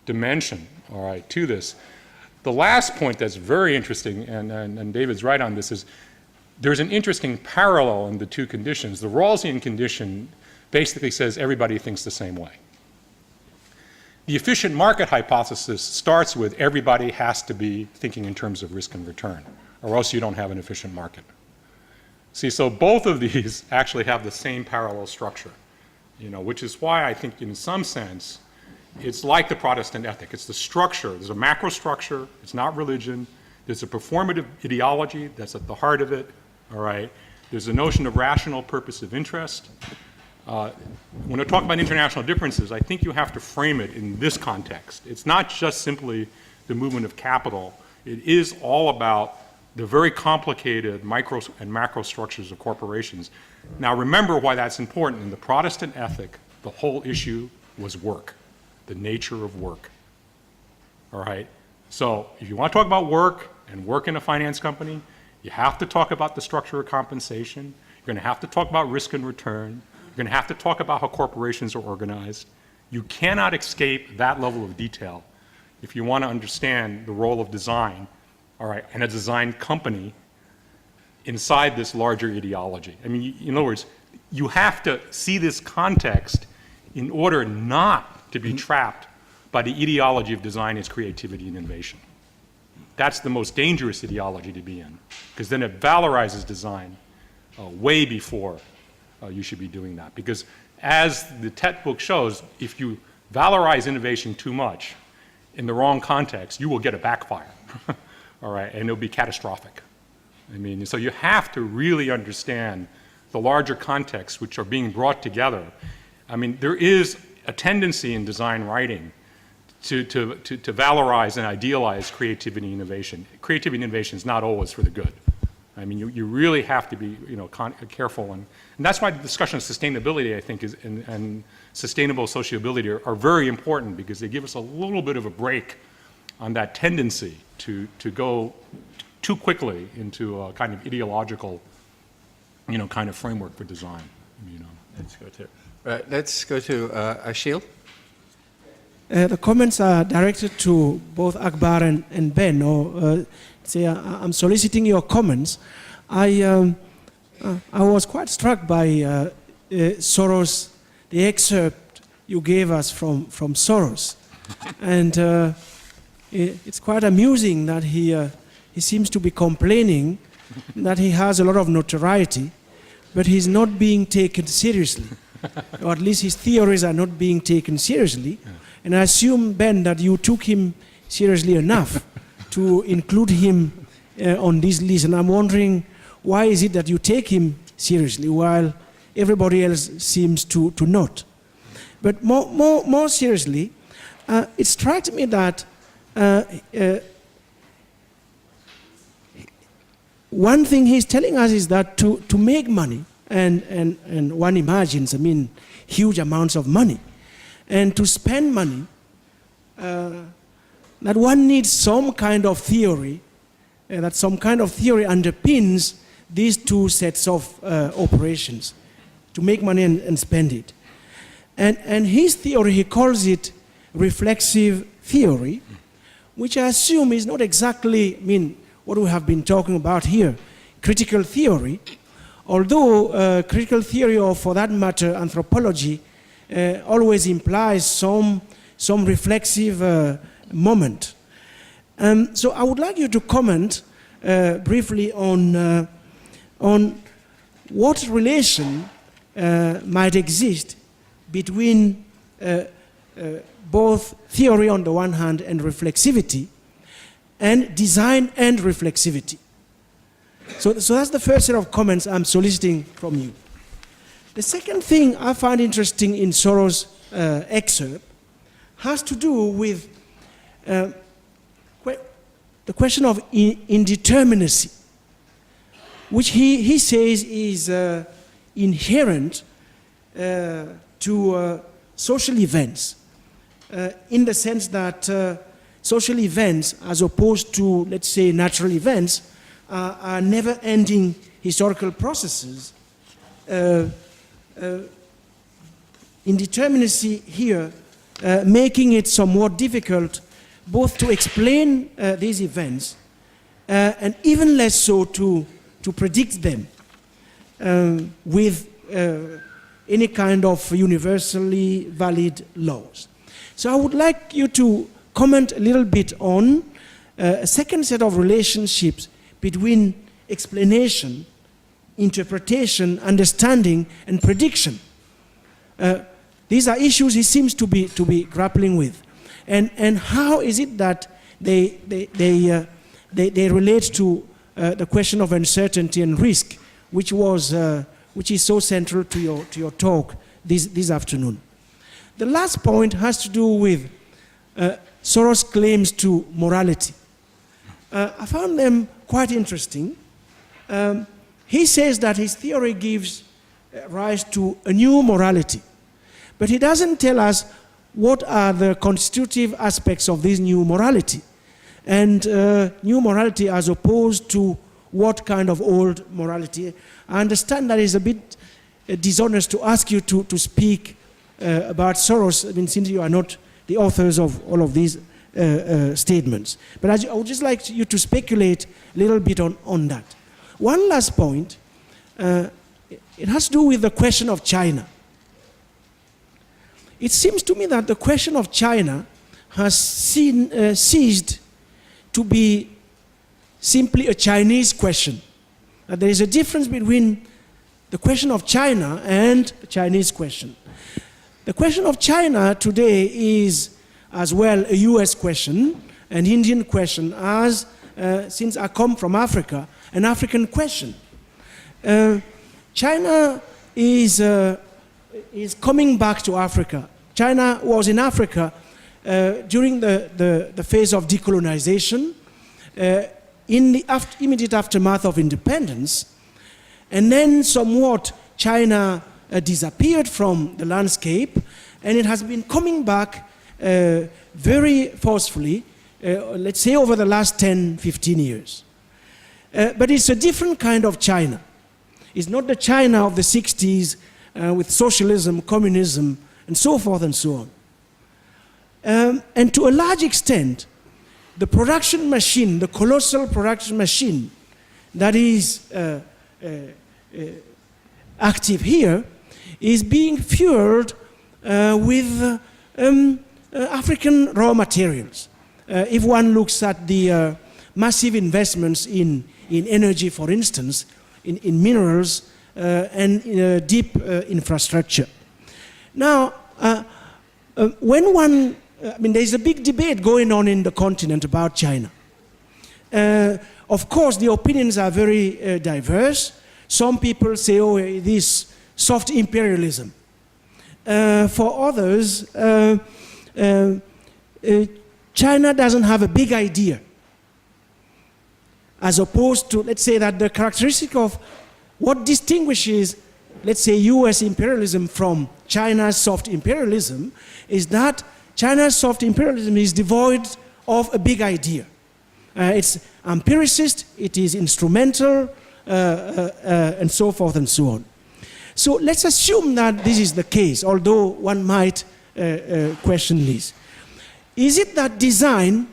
dimension, all right, to this. The last point that's very interesting, and David's right on this, is there's an interesting parallel in the two conditions. The Rawlsian condition basically says everybody thinks the same way. The efficient market hypothesis starts with everybody has to be thinking in terms of risk and return, or else you don't have an efficient market. See, so both of these actually have the same parallel structure, which is why I think in some sense it's like the Protestant ethic. It's the structure. There's a macro structure. It's not religion. There's a performative ideology that's at the heart of it, all right? There's a notion of rational purpose of interest. When I talk about international differences, I think you have to frame it in this context. It's not just simply the movement of capital. It is all about the very complicated micro and macro structures of corporations. Now remember why that's important. In the Protestant ethic, the whole issue was work, the nature of work. All right? So if you want to talk about work and work in a finance company, you have to talk about the structure of compensation. You're going to have to talk about risk and return. You're going to have to talk about how corporations are organized. You cannot escape that level of detail if you want to understand the role of design, all right, and a design company inside this larger ideology. I mean, in other words, you have to see this context in order not to be trapped by the ideology of design as creativity and innovation. That's the most dangerous ideology to be in, because then it valorizes design way before you should be doing that. Because as the TET book shows, if you valorize innovation too much in the wrong context, you will get a backfire, all right, and it'll be catastrophic. I mean, so you have to really understand the larger contexts which are being brought together. I mean, there is a tendency in design writing to valorize and idealize creativity and innovation. Creativity and innovation is not always for the good. I mean, you really have to be, careful, and that's why the discussion of sustainability, I think, and sustainable sociability are very important, because they give us a little bit of a break on that tendency to go too quickly into a kind of ideological, kind of framework for design. Let's go to Ashil. The comments are directed to both Ackbar and Ben. I'm soliciting your comments. I was quite struck by Soros, the excerpt you gave us from Soros, and it's quite amusing that he seems to be complaining that he has a lot of notoriety, but he's not being taken seriously, or at least his theories are not being taken seriously. And I assume, Ben, that you took him seriously enough to include him on this list. And I'm wondering, why is it that you take him seriously while everybody else seems to not? But more seriously, it strikes me that one thing he's telling us is that to make money, and one imagines, huge amounts of money, and to spend money, that one needs some kind of theory, that some kind of theory underpins these two sets of operations, to make money and spend it. And his theory, he calls it reflexive theory, which I assume is not exactly, what we have been talking about here, critical theory, although critical theory, or for that matter, anthropology, always implies some reflexive moment. So I would like you to comment briefly on what relation might exist between both theory on the one hand and reflexivity, and design and reflexivity. So that's the first set of comments I'm soliciting from you. The second thing I find interesting in Soros' excerpt has to do with the question of indeterminacy, which he says is inherent to social events, in the sense that social events, as opposed to, let's say, natural events, are never-ending historical processes. Indeterminacy here making it somewhat difficult both to explain these events and even less so to predict them with any kind of universally valid laws. So I would like you to comment a little bit on a second set of relationships between explanation, interpretation, understanding, and prediction. These are issues he seems to be grappling with, and how is it that they relate to the question of uncertainty and risk which is so central to your talk this afternoon. The last point has to do with Soros' claims to morality. I found them quite interesting. He says that his theory gives rise to a new morality, but he doesn't tell us what are the constitutive aspects of this new morality, and new morality as opposed to what kind of old morality. I understand that it's a bit dishonest to ask you to speak about Soros, I mean, since you are not the authors of all of these statements. But I would just like you to speculate a little bit on that. One last point, it has to do with the question of China. It seems to me that the question of China has ceased to be simply a Chinese question. There is a difference between the question of China and the Chinese question. The question of China today is as well a US question, an Indian question, as, since I come from Africa, an African question. China is coming back to Africa. China was in Africa during the phase of decolonization, in the immediate aftermath of independence, and then somewhat China disappeared from the landscape, and it has been coming back very forcefully, let's say over the last 10, 15 years. But it's a different kind of China. It's not the China of the 60s with socialism, communism, and so forth and so on. And to a large extent, the production machine, the colossal production machine that is active here is being fueled with African raw materials. If one looks at the massive investments in energy, for instance, in minerals and deep infrastructure. Now, when one, I mean, there's a big debate going on in the continent about China. Of course, the opinions are very diverse. Some people say, oh, this soft imperialism. For others, China doesn't have a big idea, as opposed to, let's say, that the characteristic of what distinguishes, let's say, US imperialism from China's soft imperialism is that China's soft imperialism is devoid of a big idea. It's empiricist, it is instrumental, and so forth and so on. So let's assume that this is the case, although one might question this. Is it that design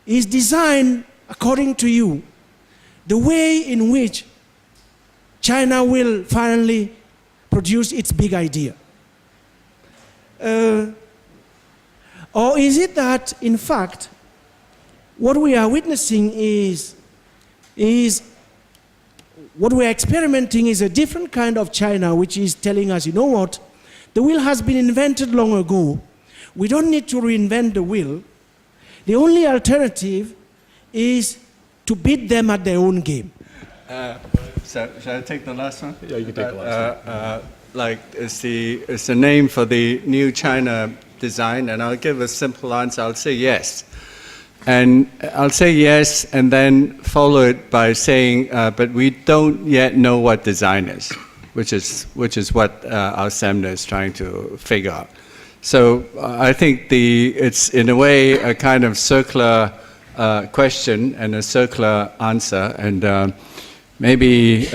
is design, according to you, the way in which China will finally produce its big idea? Or is it that, in fact, what we are witnessing is what we are experimenting is a different kind of China, which is telling us, you know what, the wheel has been invented long ago. We don't need to reinvent the wheel. The only alternative is to beat them at their own game. So, shall I take the last one? Yeah, you can take the last one. Like, it's the name for the new China design, and I'll give a simple answer. I'll say yes. And I'll say yes, and then follow it by saying, but we don't yet know what design is, which is what our seminar is trying to figure out. So I think it's in a way a kind of circular question and a circular answer, and maybe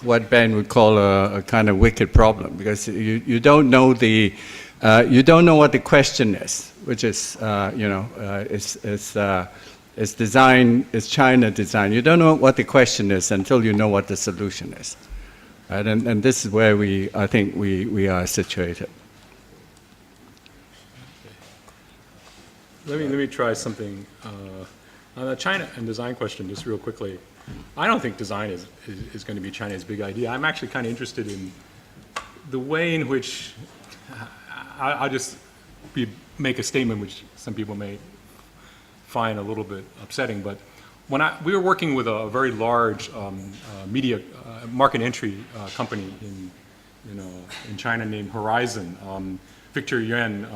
what Ben would call a kind of wicked problem, because you don't know what the question is, which is is design, is China design. You don't know what the question is until you know what the solution is, right? And this is where I think we are situated. Let me try something on the China and design question, just real quickly. I don't think design is going to be China's big idea. I'm actually kind of interested in the way in which I'll just make a statement which some people may find a little bit upsetting, but we were working with a very large media market entry company in China named Horizon. Victor Yuan,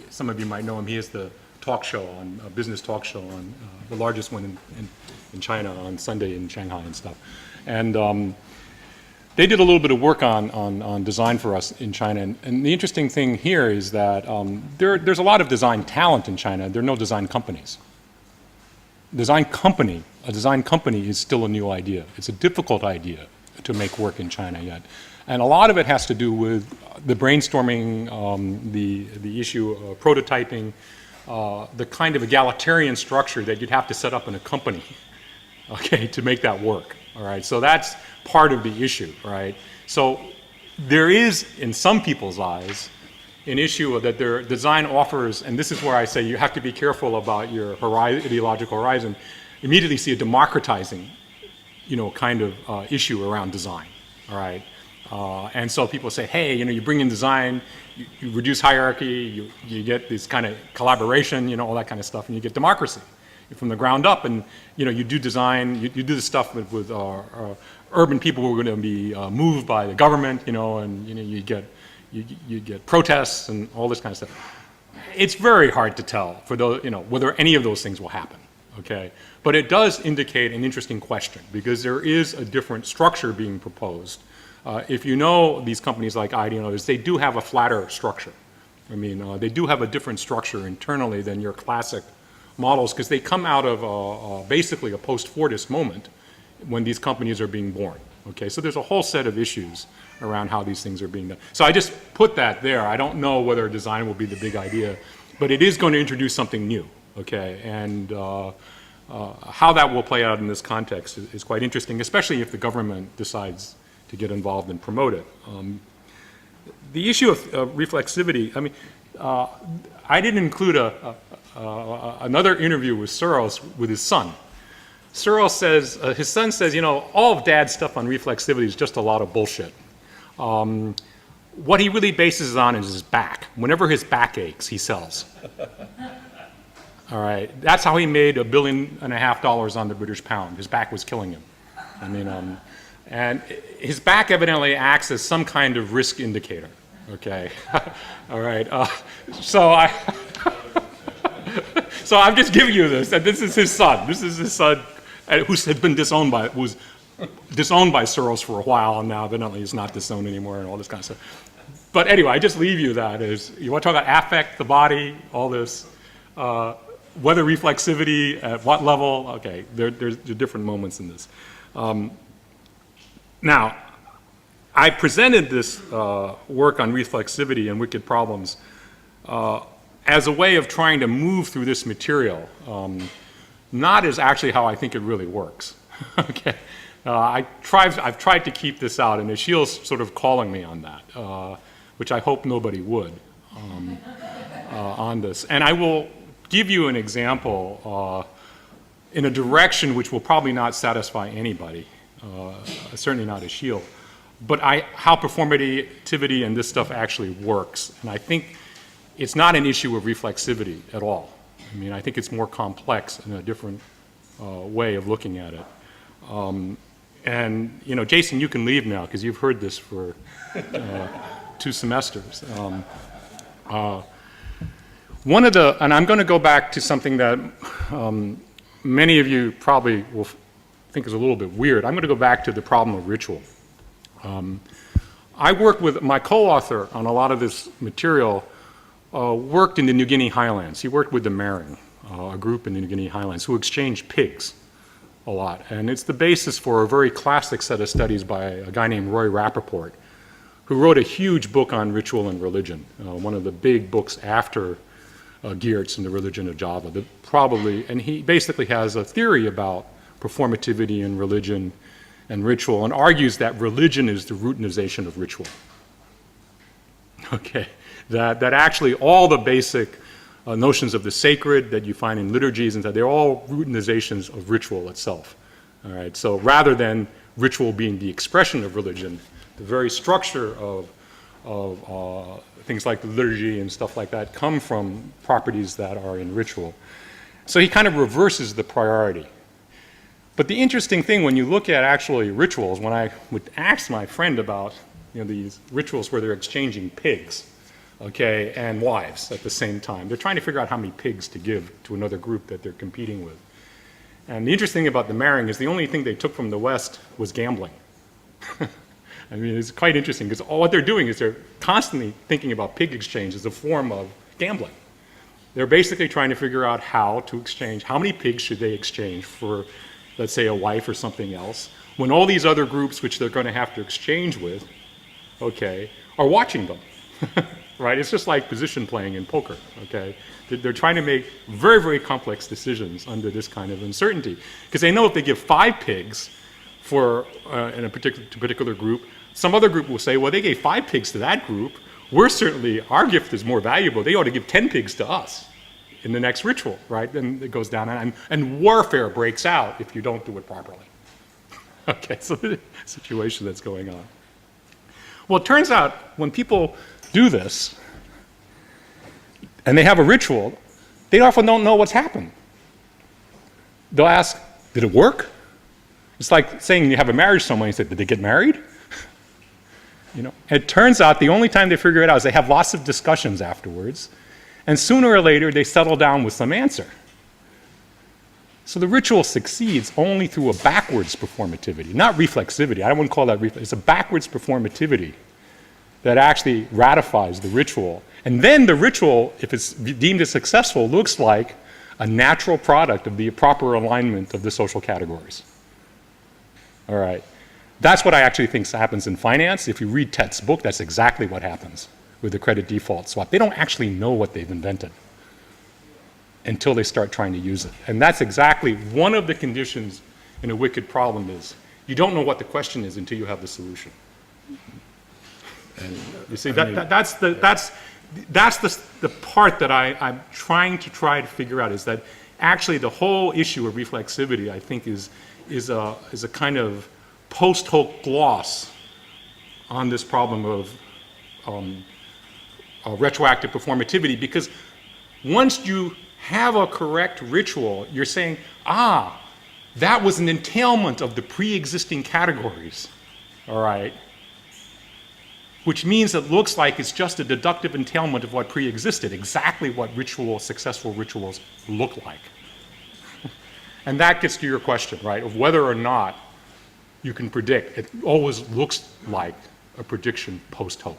some of you might know him. He has the talk show on a business talk show on the largest one in China on Sunday in Shanghai and stuff. And they did a little bit of work on design for us in China. And the interesting thing here is that there's a lot of design talent in China. There are no design companies. A design company is still a new idea. It's a difficult idea to make work in China yet. And a lot of it has to do with the brainstorming, the issue of prototyping, the kind of egalitarian structure that you'd have to set up in a company, okay, to make that work, all right? So that's part of the issue, right? So there is, in some people's eyes, an issue that their design offers, and this is where I say you have to be careful about your ideological horizon, immediately see a democratizing, kind of issue around design, all right? And so people say, hey, you bring in design, you reduce hierarchy, you get this kind of collaboration, all that kind of stuff, and you get democracy from the ground up. And you do design, you do this stuff with urban people who are going to be moved by the government, and you get protests and all this kind of stuff. It's very hard to tell for those, whether any of those things will happen. Okay, but it does indicate an interesting question because there is a different structure being proposed. If you know these companies like ID and others, they do have a flatter structure. I mean, they do have a different structure internally than your classic models because they come out of basically a post-Fordist moment when these companies are being born. Okay, so there's a whole set of issues around how these things are being done. So I just put that there. I don't know whether design will be the big idea, but it is going to introduce something new. Okay, and how that will play out in this context is quite interesting, especially if the government decides to get involved and promote it. The issue of reflexivity, I mean, I didn't include another interview with Searles with his son. Searles says, his son says, all of Dad's stuff on reflexivity is just a lot of bullshit. What he really bases it on is his back. Whenever his back aches, he sells. All right, that's how he made $1.5 billion on the British pound. His back was killing him. I mean, and his back evidently acts as some kind of risk indicator. Okay, all right. So I'm just giving you this. And this is his son. This is his son, who had been disowned by Searles for a while, and now evidently is not disowned anymore, and all this kind of stuff. But anyway, I just leave you that as you want to talk about affect, the body, all this. Whether reflexivity, at what level, okay, there's different moments in this. Now, I presented this work on reflexivity and wicked problems as a way of trying to move through this material, not as actually how I think it really works. Okay, I've tried to keep this out, and Ashil's sort of calling me on that, which I hope nobody would on this. And I will give you an example in a direction which will probably not satisfy anybody, certainly not Ashil, but how performativity and this stuff actually works. And I think it's not an issue of reflexivity at all. I mean, I think it's more complex in a different way of looking at it. And, Jason, you can leave now because you've heard this for 2 semesters. And I'm going to go back to something that many of you probably will think is a little bit weird. I'm going to go back to the problem of ritual. I worked with my co-author on a lot of this material, worked in the New Guinea highlands. He worked with the Mering, a group in the New Guinea highlands who exchanged pigs a lot. And it's the basis for a very classic set of studies by a guy named Roy Rappaport, who wrote a huge book on ritual and religion, one of the big books after Geertz and the Religion of Java. And he basically has a theory about performativity and religion and ritual, and argues that religion is the routinization of ritual. Okay, that actually all the basic notions of the sacred that you find in liturgies and that they're all routinizations of ritual itself. All right, so rather than ritual being the expression of religion, the very structure of things like the liturgy and stuff like that come from properties that are in ritual. So he kind of reverses the priority. But the interesting thing when you look at actually rituals, when I would ask my friend about these rituals where they're exchanging pigs, okay, and wives at the same time, they're trying to figure out how many pigs to give to another group that they're competing with. And the interesting thing about the marrying is the only thing they took from the West was gambling. I mean, it's quite interesting because what they're doing is they're constantly thinking about pig exchange as a form of gambling. They're basically trying to figure out how to exchange, how many pigs should they exchange for, let's say, a wife or something else, when all these other groups which they're going to have to exchange with, okay, are watching them, right? It's just like position playing in poker, okay? They're trying to make very, very complex decisions under this kind of uncertainty because they know if they give 5 pigs for in a particular group, some other group will say, well, they gave 5 pigs to that group. Our gift is more valuable. They ought to give 10 pigs to us in the next ritual, right? Then it goes down, and warfare breaks out if you don't do it properly. Okay, so the situation that's going on. Well, it turns out when people do this, and they have a ritual, they often don't know what's happened. They'll ask, did it work? It's like saying you have a marriage ceremony, you say, did they get married? It turns out the only time they figure it out is they have lots of discussions afterwards, and sooner or later they settle down with some answer. So the ritual succeeds only through a backwards performativity, not reflexivity. I wouldn't call that reflex. It's a backwards performativity that actually ratifies the ritual. And then the ritual, if it's deemed as successful, looks like a natural product of the proper alignment of the social categories. All right. That's what I actually think happens in finance. If you read Tett's book, that's exactly what happens with the credit default swap. They don't actually know what they've invented until they start trying to use it. And that's exactly one of the conditions in a wicked problem is you don't know what the question is until you have the solution. And you see, that's the part that I'm trying to figure out is that actually the whole issue of reflexivity, I think, is a kind of post hoc gloss on this problem of retroactive performativity, because once you have a correct ritual, you're saying, that was an entailment of the pre-existing categories, all right? Which means it looks like it's just a deductive entailment of what pre-existed, exactly what successful rituals look like. And that gets to your question, right, of whether or not you can predict. It always looks like a prediction post hoc.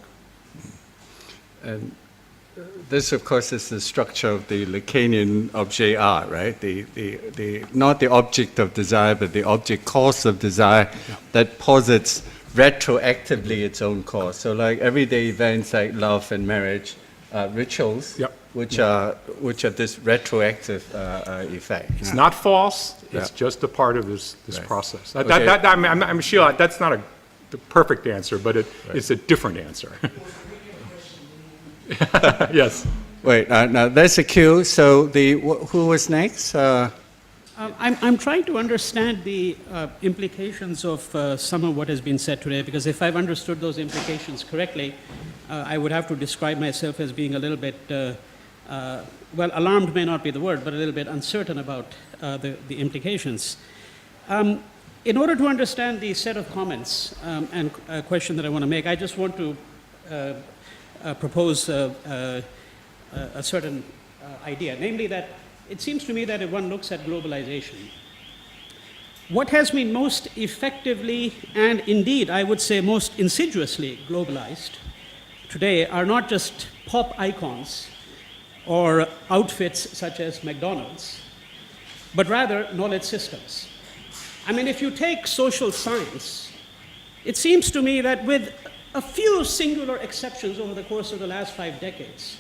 And this, of course, is the structure of the Lacanian objet R, right? Not the object of desire, but the object cause of desire that posits retroactively its own cause. So like everyday events like love and marriage, rituals, which are this retroactive effect. It's not false. It's just a part of this process. I'm sure that's not the perfect answer, but it's a different answer. Yes. Wait, now there's a cue. So who was next? I'm trying to understand the implications of some of what has been said today, because if I've understood those implications correctly, I would have to describe myself as being a little bit, alarmed may not be the word, but a little bit uncertain about the implications. In order to understand the set of comments and a question that I want to make, I just want to propose a certain idea, namely that it seems to me that if one looks at globalization, what has been most effectively and indeed, I would say, most insidiously globalized today are not just pop icons or outfits such as McDonald's, but rather knowledge systems. I mean, if you take social science, it seems to me that with a few singular exceptions over the course of the last 5 decades,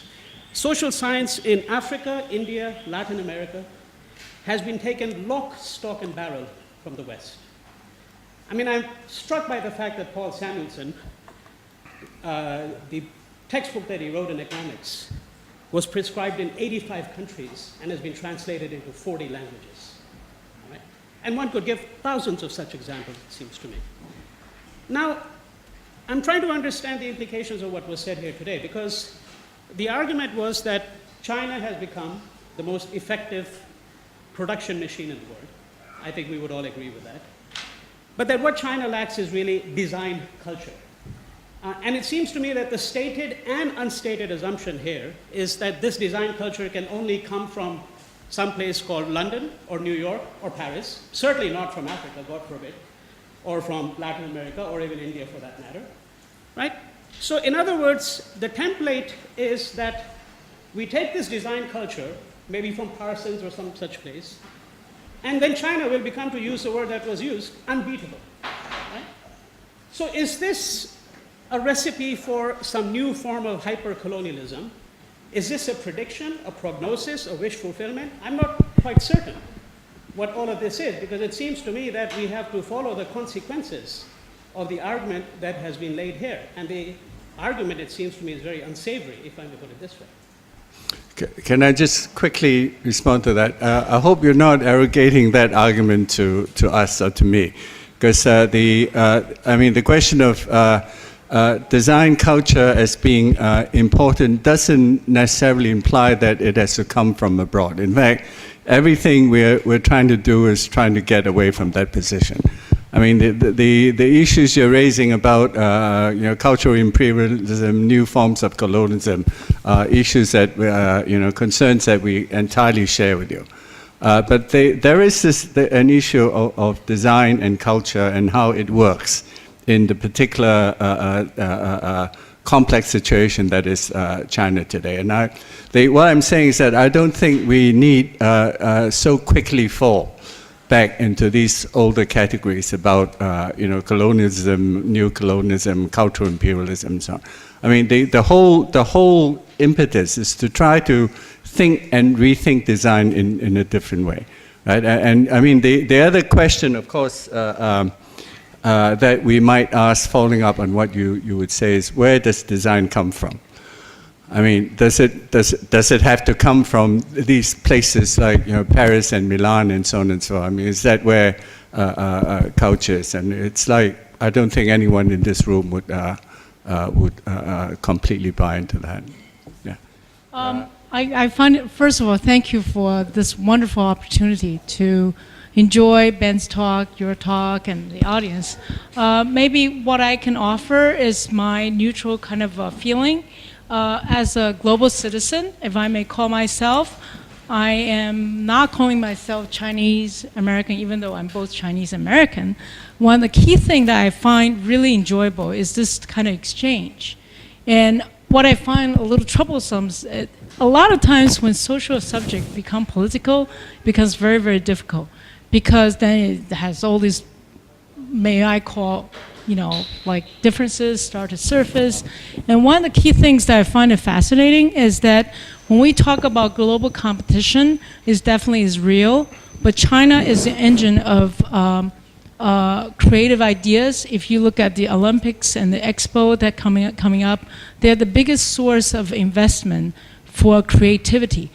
social science in Africa, India, Latin America has been taken lock, stock, and barrel from the West. I mean, I'm struck by the fact that Paul Samuelson, the textbook that he wrote in economics, was prescribed in 85 countries and has been translated into 40 languages. All right? And one could give thousands of such examples, it seems to me. Now, I'm trying to understand the implications of what was said here today, because the argument was that China has become the most effective production machine in the world. I think we would all agree with that. But that what China lacks is really design culture. And it seems to me that the stated and unstated assumption here is that this design culture can only come from some place called London or New York or Paris, certainly not from Africa, God forbid, or from Latin America or even India for that matter, right? So in other words, the template is that we take this design culture, maybe from Parsons or some such place, and then China will become, to use the word that was used, unbeatable, right? So is this a recipe for some new form of hyper-colonialism? Is this a prediction, a prognosis, a wish fulfillment? I'm not quite certain what all of this is, because it seems to me that we have to follow the consequences of the argument that has been laid here. And the argument, it seems to me, is very unsavory, if I may put it this way. Can I just quickly respond to that? I hope you're not arrogating that argument to us or to me, because the question of design culture as being important doesn't necessarily imply that it has to come from abroad. In fact, everything we're trying to do is trying to get away from that position. I mean, the issues you're raising about cultural imperialism, new forms of colonialism, issues that concerns that we entirely share with you. But there is an issue of design and culture and how it works in the particular complex situation that is China today. And what I'm saying is that I don't think we need so quickly fall back into these older categories about colonialism, new colonialism, cultural imperialism, and so on. I mean, the whole impetus is to try to think and rethink design in a different way, right? And I mean, the other question, of course, that we might ask, following up on what you would say, is where does design come from? I mean, does it have to come from these places like Paris and Milan and so on and so on? I mean, is that where culture is? And it's like, I don't think anyone in this room would completely buy into that. Yeah. I find it, first of all, thank you for this wonderful opportunity to enjoy Ben's talk, your talk, and the audience. Maybe what I can offer is my neutral kind of feeling. As a global citizen, if I may call myself, I am not calling myself Chinese American, even though I'm both Chinese American. One of the key things that I find really enjoyable is this kind of exchange. And what I find a little troublesome is a lot of times when social subjects become political, it becomes very, very difficult, because then it has all these, may I call, like differences start to surface. And one of the key things that I find it fascinating is that when we talk about global competition, it definitely is real, but China is the engine of creative ideas. If you look at the Olympics and the Expo that coming up, they're the biggest source of investment for creativity.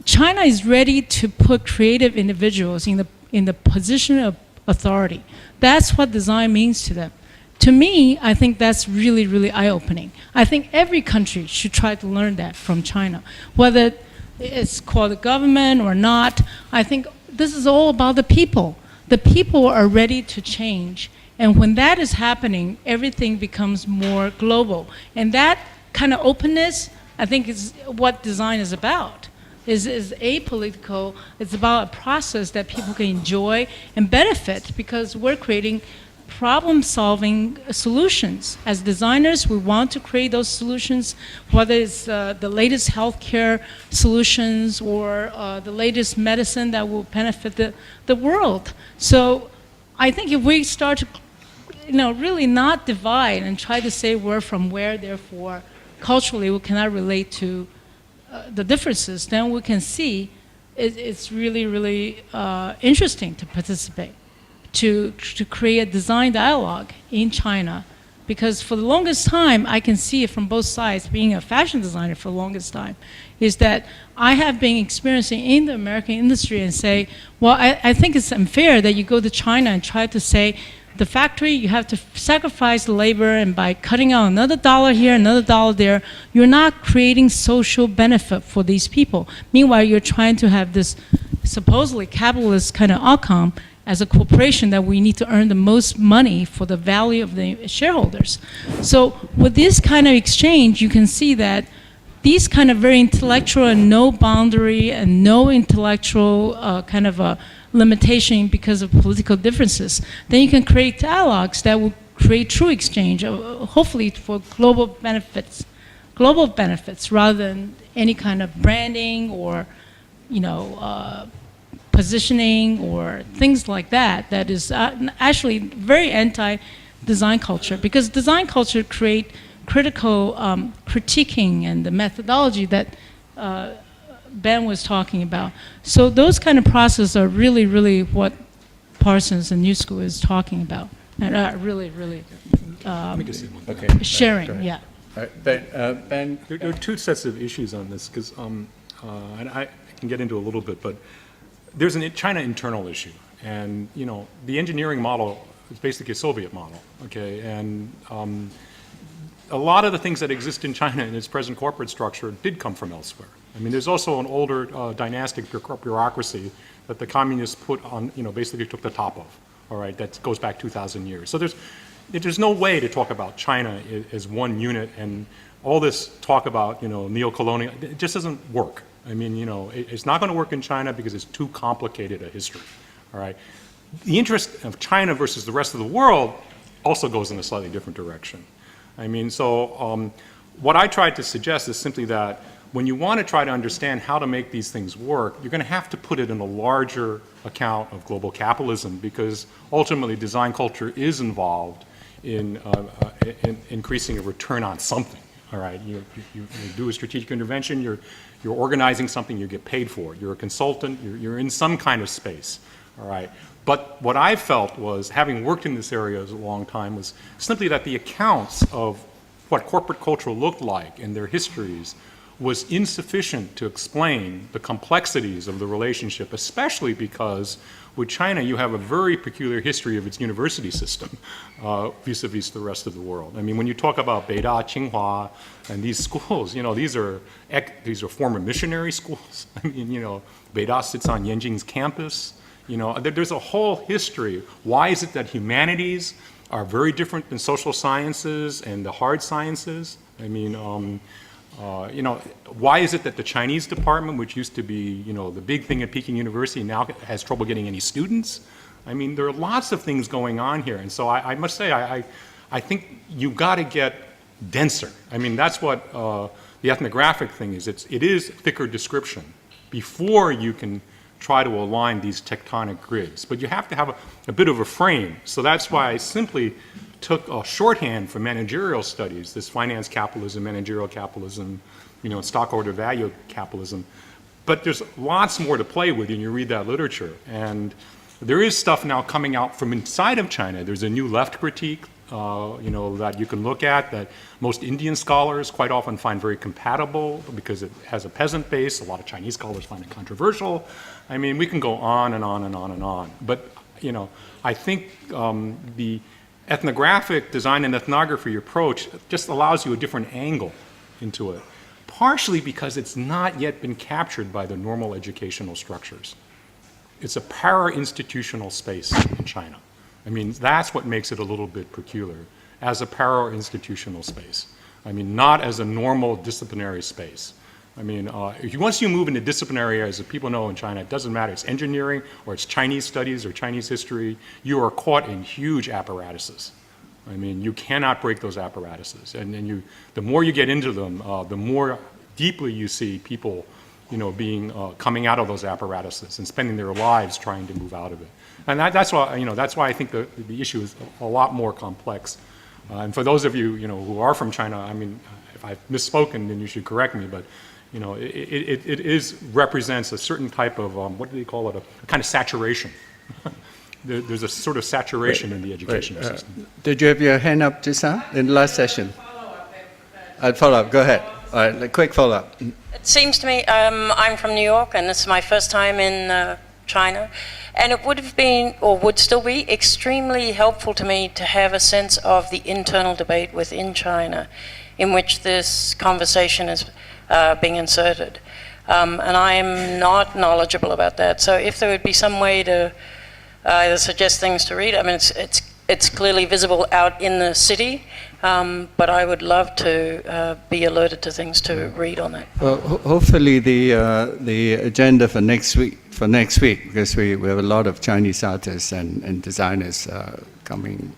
China is ready to put creative individuals in the position of authority. That's what design means to them. To me, I think that's really, really eye-opening. I think every country should try to learn that from China. Whether it's called the government or not, I think this is all about the people. The people are ready to change. And when that is happening, everything becomes more global. And that kind of openness, I think, is what design is about. Is apolitical. It's about a process that people can enjoy and benefit, because we're creating problem-solving solutions. As designers, we want to create those solutions, whether it's the latest healthcare solutions or the latest medicine that will benefit the world. So I think if we start to really not divide and try to say we're from where, therefore culturally we cannot relate to the differences, then we can see it's really, really interesting to participate, to create a design dialogue in China. Because for the longest time, I can see it from both sides, being a fashion designer for the longest time, is that I have been experiencing in the American industry and say, well, I think it's unfair that you go to China and try to say, the factory, you have to sacrifice labor, and by cutting out another dollar here, another dollar there, you're not creating social benefit for these people. Meanwhile, you're trying to have this supposedly capitalist kind of outcome, as a corporation that we need to earn the most money for the value of the shareholders. So with this kind of exchange, you can see that these kind of very intellectual and no boundary and no intellectual kind of a limitation because of political differences, then you can create dialogues that will create true exchange, hopefully for global benefits rather than any kind of branding or, positioning or things like that. That is actually very anti-design culture, because design culture create critical critiquing and the methodology that Ben was talking about. So those kind of processes are really, really what Parsons and New School is talking about, and really, really sharing. Yeah. But Ben, there are two sets of issues on this, because and I can get into a little bit, but there's a China internal issue, and the engineering model is basically a Soviet model, okay, and a lot of the things that exist in China in its present corporate structure did come from elsewhere. I mean, there's also an older dynastic bureaucracy that the communists put on, basically took the top of, all right, that goes back 2,000 years. So there's no way to talk about China as one unit, and all this talk about, neo-colonial, it just doesn't work. I mean, it's not going to work in China because it's too complicated a history, all right? The interest of China versus the rest of the world also goes in a slightly different direction. I mean, so what I tried to suggest is simply that when you want to try to understand how to make these things work, you're going to have to put it in a larger account of global capitalism, because ultimately design culture is involved in increasing a return on something. All right, you do a strategic intervention, you're organizing something, you get paid for it. You're a consultant, you're in some kind of space. All right. But what I felt was, having worked in this area a long time, was simply that the accounts of what corporate culture looked like in their histories was insufficient to explain the complexities of the relationship, especially because with China you have a very peculiar history of its university system vis-a-vis the rest of the world. I mean, when you talk about Beida, Tsinghua, and these schools, these are former missionary schools. I mean, Beida sits on Yanjing's campus. There's a whole history. Why is it that humanities are very different than social sciences and the hard sciences? I mean, why is it that the Chinese department, which used to be, the big thing at Peking University, now has trouble getting any students? I mean, there are lots of things going on here. And so I must say, I think you've got to get denser. I mean, that's what the ethnographic thing is. It is thicker description before you can try to align these tectonic grids. But you have to have a bit of a frame. So that's why I simply took a shorthand for managerial studies, this finance capitalism, managerial capitalism, stockholder value capitalism. But there's lots more to play with when you read that literature. And there is stuff now coming out from inside of China. There's a new left critique, that you can look at, that most Indian scholars quite often find very compatible because it has a peasant base. A lot of Chinese scholars find it controversial. I mean, we can go on and on and on and on. But, I think the ethnographic design and ethnography approach just allows you a different angle into it, partially because it's not yet been captured by the normal educational structures. It's a para-institutional space in China. I mean, that's what makes it a little bit peculiar, as a para-institutional space. I mean, not as a normal disciplinary space. I mean, once you move into disciplinary areas that people know in China, it doesn't matter, it's engineering or it's Chinese studies or Chinese history, you are caught in huge apparatuses. I mean, you cannot break those apparatuses. And the more you get into them, the more deeply you see people, coming out of those apparatuses and spending their lives trying to move out of it. And that's why I think the issue is a lot more complex. And for those of you, who are from China, I mean, if I've misspoken, then you should correct me, but it represents a certain type of, what do they call it, a kind of saturation. There's a sort of saturation in the education system. Did you have your hand up just now in the last session? I'd follow up. Go ahead. All right, a quick follow-up. It seems to me, I'm from New York, and it's my first time in China, and it would have been, or would still be, extremely helpful to me to have a sense of the internal debate within China in which this conversation is being inserted. And I am not knowledgeable about that, so if there would be some way to either suggest things to read. I mean, it's clearly visible out in the city, but I would love to be alerted to things to read on it. Well, hopefully the agenda for next week, because we have a lot of Chinese artists and designers coming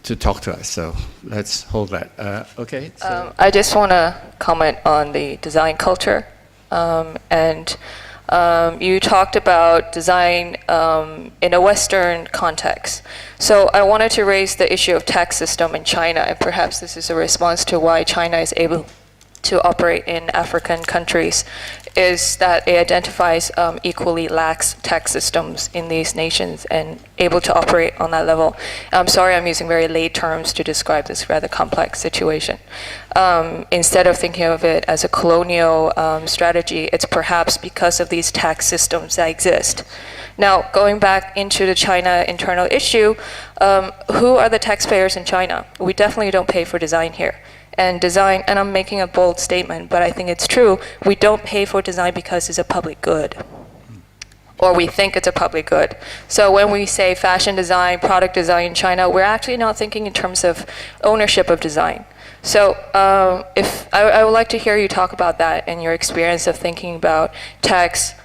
to talk to us, so let's hold that. Okay. So. I just want to comment on the design culture, and you talked about design in a Western context. So I wanted to raise the issue of tax system in China, and perhaps this is a response to why China is able to operate in African countries, is that it identifies equally lax tax systems in these nations and able to operate on that level. I'm sorry I'm using very lay terms to describe this rather complex situation. Instead of thinking of it as a colonial strategy, it's perhaps because of these tax systems that exist. Now, going back into the China internal issue, who are the taxpayers in China? We definitely don't pay for design here. And design, and I'm making a bold statement, but I think it's true, we don't pay for design because it's a public good, or we think it's a public good. So when we say fashion design, product design in China, we're actually not thinking in terms of ownership of design. So if I would like to hear you talk about that and your experience of thinking about tax,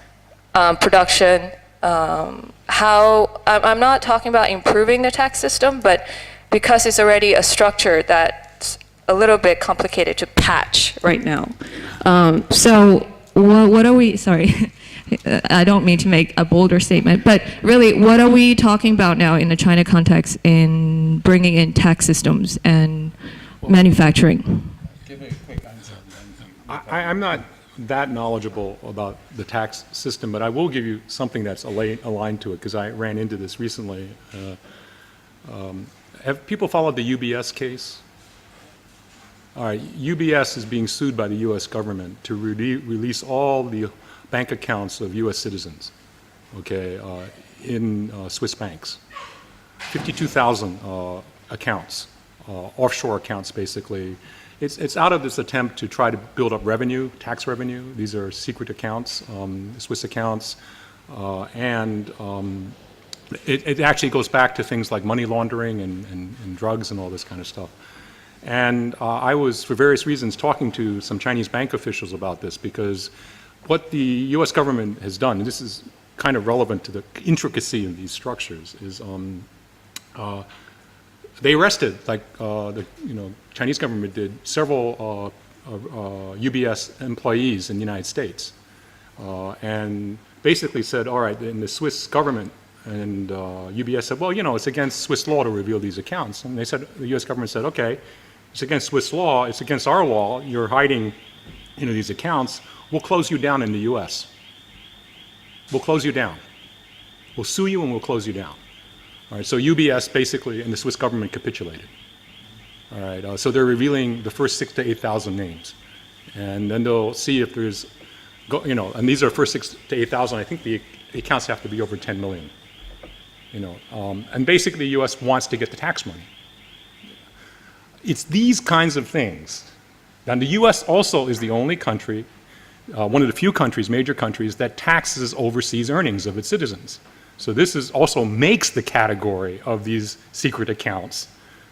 production, how, I'm not talking about improving the tax system, but because it's already a structure that's a little bit complicated to patch right now. So what are we, sorry, I don't mean to make a bolder statement, but really what are we talking about now in the China context in bringing in tax systems and manufacturing? Give me a quick answer. I'm not that knowledgeable about the tax system, but I will give you something that's aligned to it, because I ran into this recently. Have people followed the UBS case? All right, UBS is being sued by the U.S. government to release all the bank accounts of U.S. citizens, okay, in Swiss banks. 52,000 accounts, offshore accounts, basically. It's out of this attempt to try to build up revenue, tax revenue. These are secret accounts, Swiss accounts, and it actually goes back to things like money laundering and drugs and all this kind of stuff. And I was, for various reasons, talking to some Chinese bank officials about this, because what the U.S. government has done, and this is kind of relevant to the intricacy of these structures, is they arrested, like the Chinese government did, several UBS employees in the United States, and basically said, all right, in the Swiss government, and UBS said, well, it's against Swiss law to reveal these accounts. And they said, the U.S. government said, okay, it's against Swiss law, it's against our law, you're hiding these accounts, we'll close you down in the US. We'll close you down. We'll sue you and we'll close you down. All right, so UBS basically, and the Swiss government capitulated. All right, so they're revealing the first 6,000 to 8,000 names. And then they'll see if there's, and these are first 6,000 to 8,000, I think the accounts have to be over 10 million. And basically the US wants to get the tax money. It's these kinds of things. And the U.S. also is the only country, one of the few countries, major countries, that taxes overseas earnings of its citizens. So this also makes the category of these secret accounts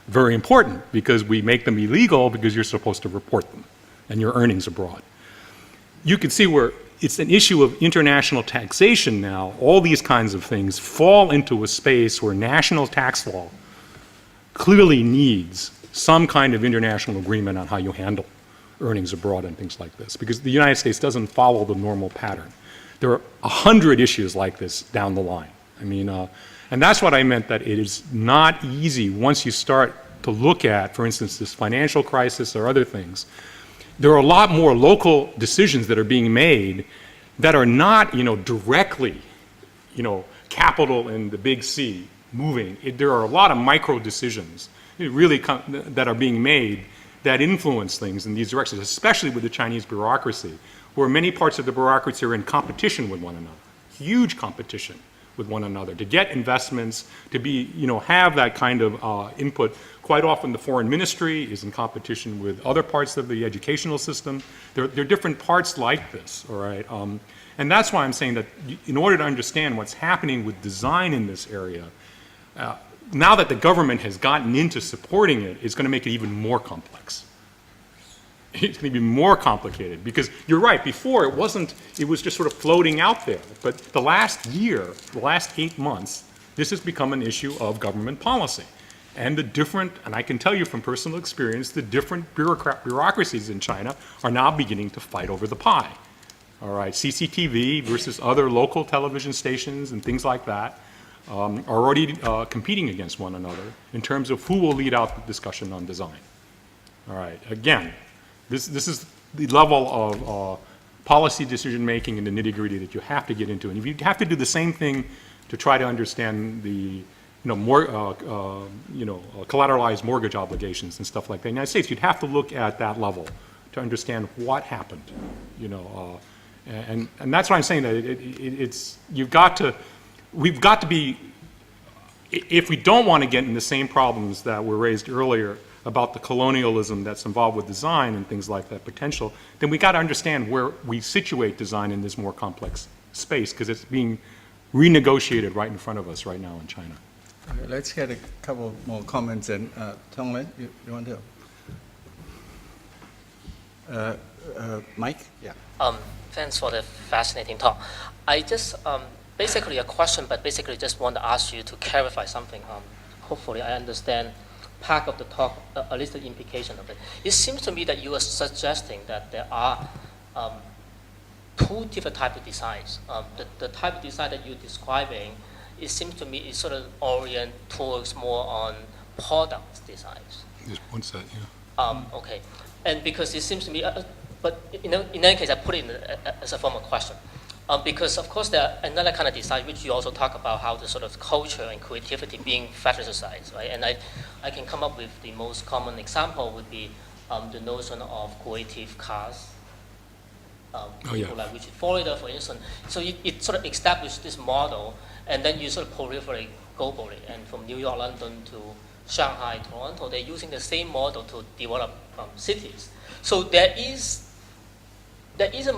very important, because we make them illegal because you're supposed to report them and your earnings abroad. You can see where it's an issue of international taxation now. All these kinds of things fall into a space where national tax law clearly needs some kind of international agreement on how you handle earnings abroad and things like this, because the United States doesn't follow the normal pattern. There are 100 issues like this down the line. I mean, and that's what I meant, that it is not easy once you start to look at, for instance, this financial crisis or other things. There are a lot more local decisions that are being made that are not, directly, capital in the big C moving. There are a lot of micro decisions that are being made that influence things in these directions, especially with the Chinese bureaucracy, where many parts of the bureaucracy are in competition with one another, huge competition with one another, to get investments, to be, have that kind of input. Quite often the foreign ministry is in competition with other parts of the educational system. There are different parts like this, all right? And that's why I'm saying that in order to understand what's happening with design in this area, now that the government has gotten into supporting it, it's going to make it even more complex. It's going to be more complicated because you're right, before it was just sort of floating out there. But the last year, the last 8 months, this has become an issue of government policy. And and I can tell you from personal experience, the different bureaucracies in China are now beginning to fight over the pie. All right, CCTV versus other local television stations and things like that are already competing against one another in terms of who will lead out the discussion on design. All right, again, this is the level of policy decision-making and the nitty-gritty that you have to get into. And if you have to do the same thing to try to understand the collateralized mortgage obligations and stuff like that in the United States, you'd have to look at that level to understand what happened, and that's why I'm saying that we've got to be, if we don't want to get in the same problems that were raised earlier about the colonialism that's involved with design and things like that potential, then we got to understand where we situate design in this more complex space, because it's being renegotiated right in front of us right now in China. Okay, let's get a couple more comments. And Tonglen, you want to? Mike? Yeah. Thanks for the fascinating talk. I just, basically a question, but basically just want to ask you to clarify something. Hopefully I understand part of the talk, at least the implication of it. It seems to me that you are suggesting that there are two different types of designs. The type of design that you're describing, it seems to me is sort of oriented towards more on product designs. Just one set, yeah. Okay, and because it seems to me, but in any case, I put it in as a form of question. Because of course there are another kind of design which you also talk about how the sort of culture and creativity being fetishized, right? And I can come up with the most common example would be the notion of creative cars. People like Richard Florida, for instance. So it sort of established this model, and then you sort of proliferate globally. And from New York, London to Shanghai, Toronto, they're using the same model to develop cities. So there isn't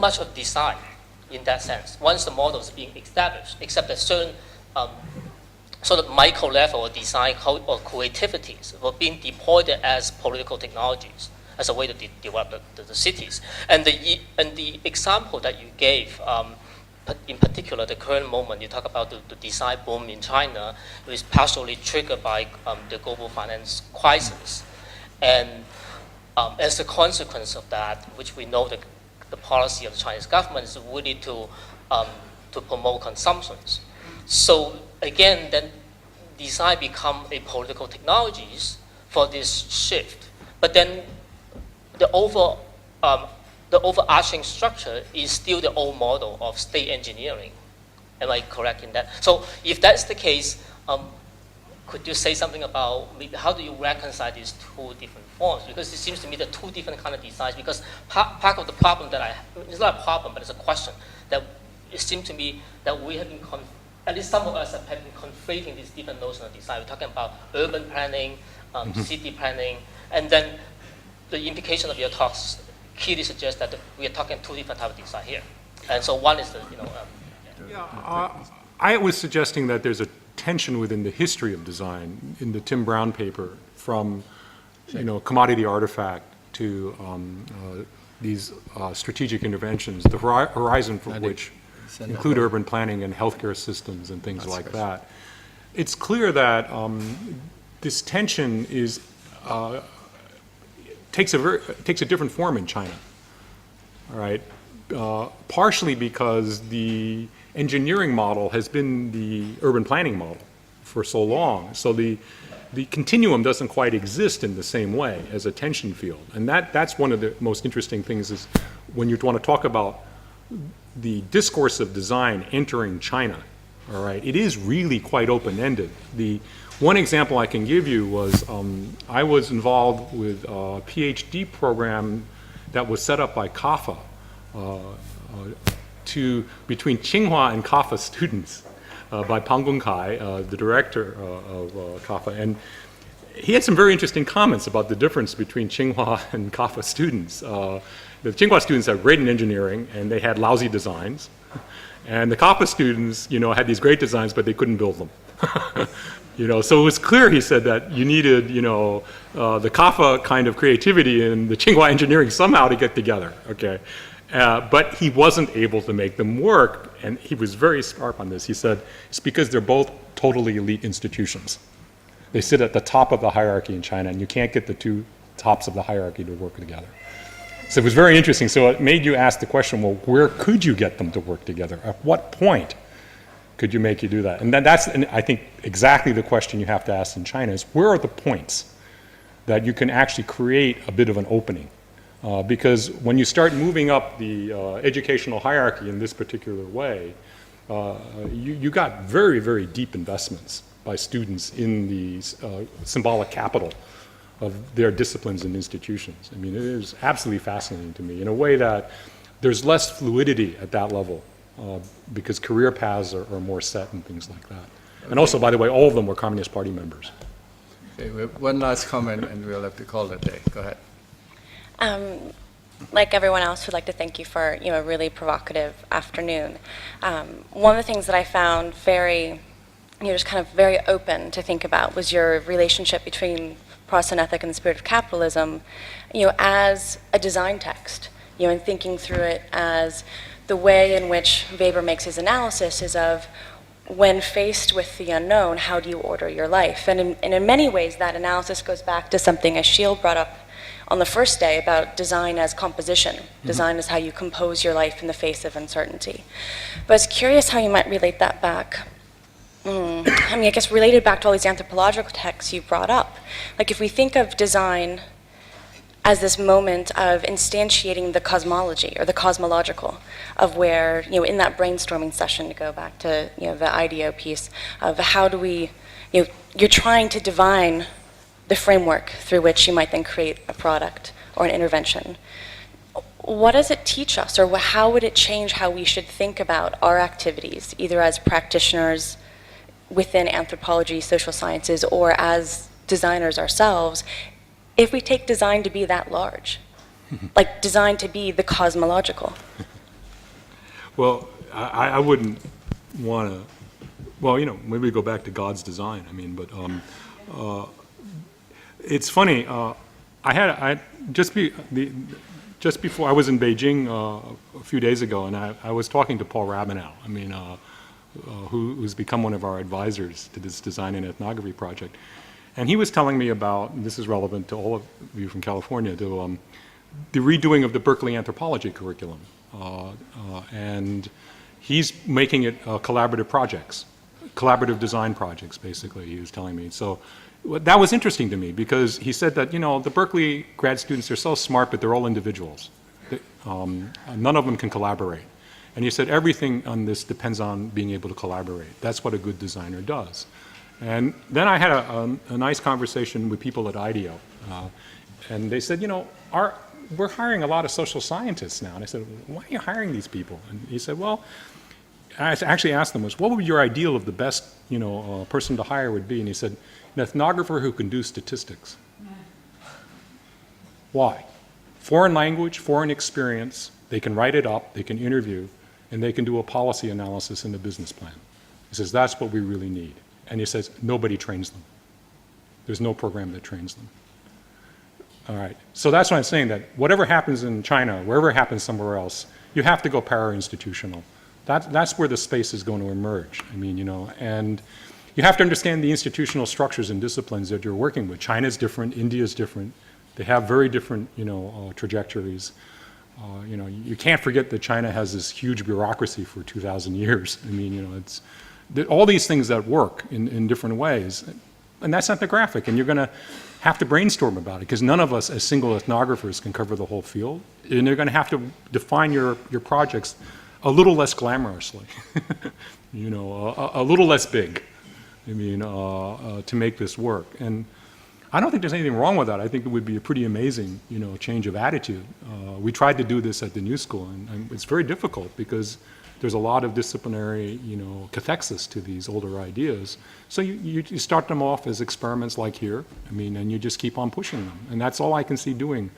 much of design in that sense, once the model is being established, except that certain sort of micro level of design or creativities were being deployed as political technologies as a way to develop the cities. And the example that you gave, in particular, the current moment, you talk about the design boom in China, is partially triggered by the global finance crisis. And as a consequence of that, which we know that the policy of the Chinese government is really to promote consumptions. So again, then design become a political technologies for this shift. But then the overarching structure is still the old model of state engineering. Am I correct in that? So if that's the case, could you say something about how do you reconcile these two different forms? Because it seems to me that two different kind of designs, because part of the problem that it's not a problem, but it's a question, that it seems to me that we have been, at least some of us have been conflating these different notions of design. We're talking about urban planning, city planning, and then the implication of your talks clearly suggests that we are talking two different types of design here. And so one is the, I was suggesting that there's a tension within the history of design in the Tim Brown paper, from commodity artifact to these strategic interventions, the horizon for which include urban planning and healthcare systems and things like that. It's clear that this tension is takes a different form in China. All right, partially because the engineering model has been the urban planning model for so long. So the continuum doesn't quite exist in the same way as a tension field. And that's one of the most interesting things is when you want to talk about the discourse of design entering China, all right, it is really quite open-ended. The one example I can give you was I was involved with a PhD program that was set up by CAFA between Tsinghua and CAFA students by Pang Gongkai, the director of CAFA. And he had some very interesting comments about the difference between Tsinghua and CAFA students. The Tsinghua students are great in engineering, and they had lousy designs. And the CAFA students, had these great designs, but they couldn't build them. So it was clear, he said, that you needed, the CAFA kind of creativity and the Tsinghua engineering somehow to get together, okay? But he wasn't able to make them work, and he was very sharp on this. He said, it's because they're both totally elite institutions. They sit at the top of the hierarchy in China, and you can't get the two tops of the hierarchy to work together. So it was very interesting. So it made you ask the question, well, where could you get them to work together? At what point could you make you do that? And that's, I think, exactly the question you have to ask in China is, where are the points that you can actually create a bit of an opening? Because when you start moving up the educational hierarchy in this particular way, you got very, very deep investments by students in the symbolic capital of their disciplines and institutions. I mean, it is absolutely fascinating to me in a way that there's less fluidity at that level because career paths are more set and things like that. Okay. And also, by the way, all of them were Communist Party members. Okay, we have one last comment and we'll have to call it a day. Go ahead. Like everyone else, would like to thank you for a really provocative afternoon. One of the things that I found very just kind of very open to think about was your relationship between Protestant ethic and the spirit of capitalism, as a design text, and thinking through it as the way in which Weber makes his analysis is of when faced with the unknown, how do you order your life? And in many ways, that analysis goes back to something as Shield brought up on the first day about design as composition. Mm-hmm. Design is how you compose your life in the face of uncertainty. But I was curious how you might relate that back. I guess related back to all these anthropological texts you brought up. Like if we think of design as this moment of instantiating the cosmology or the cosmological of where, in that brainstorming session, to go back to, the IDEO piece of how do we, you're trying to divine the framework through which you might then create a product or an intervention. What does it teach us, or how would it change how we should think about our activities, either as practitioners within anthropology, social sciences, or as designers ourselves, if we take design to be that large, like design to be the cosmological? Well, I wouldn't want to, well, maybe we go back to God's design. But it's funny. Just before I was in Beijing a few days ago, and I was talking to Paul Rabinow. Who's become one of our advisors to this design and ethnography project. And he was telling me about, and this is relevant to all of you from California, the redoing of the Berkeley anthropology curriculum. And he's making it collaborative projects, collaborative design projects, basically, he was telling me. So that was interesting to me because he said that, the Berkeley grad students are so smart, but they're all individuals. None of them can collaborate. And he said everything on this depends on being able to collaborate. That's what a good designer does. And then I had a nice conversation with people at IDEO. And they said, we're hiring a lot of social scientists now. And I said, why are you hiring these people? And he said, well, I actually asked them, what would your ideal of the best person to hire would be? And he said, an ethnographer who can do statistics. Why? Foreign language, foreign experience, they can write it up, they can interview, and they can do a policy analysis and a business plan. He says, that's what we really need. And he says, nobody trains them. There's no program that trains them. All right, so that's why I'm saying that whatever happens in China, wherever it happens somewhere else, you have to go para-institutional. That's where the space is going to emerge. And you have to understand the institutional structures and disciplines that you're working with. China's different, India's different. They have very different, trajectories. You can't forget that China has this huge bureaucracy for 2,000 years. It's all these things that work in different ways. And that's ethnographic, and you're going to have to brainstorm about it, because none of us as single ethnographers can cover the whole field. And you're going to have to define your projects a little less glamorously, a little less big, to make this work. And I don't think there's anything wrong with that. I think it would be a pretty amazing, change of attitude. We tried to do this at the New School, and it's very difficult because there's a lot of disciplinary, cathexis to these older ideas. So you start them off as experiments like here, and you just keep on pushing them. And that's all I can see doing,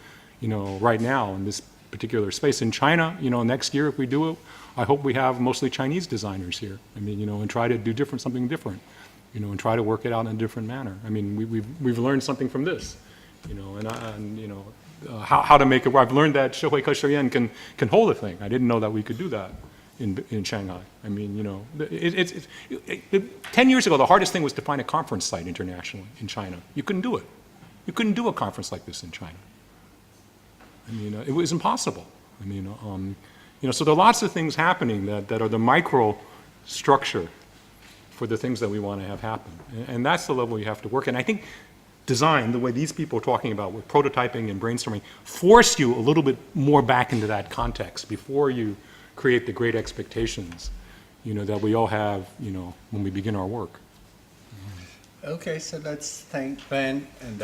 right now in this particular space. In China, next year if we do it, I hope we have mostly Chinese designers here, and try to do something different, and try to work it out in a different manner. We've learned something from this, how to make it work. I've learned that Shohei Koshoyen can hold a thing. I didn't know that we could do that in Shanghai. 10 years ago, the hardest thing was to find a conference site internationally in China. You couldn't do it. You couldn't do a conference like this in China. It was impossible. So there are lots of things happening that are the micro structure for the things that we want to have happen. And that's the level you have to work. And I think design, the way these people are talking about with prototyping and brainstorming, force you a little bit more back into that context before you create the great expectations, that we all have, when we begin our work. Okay, so let's thank Ben and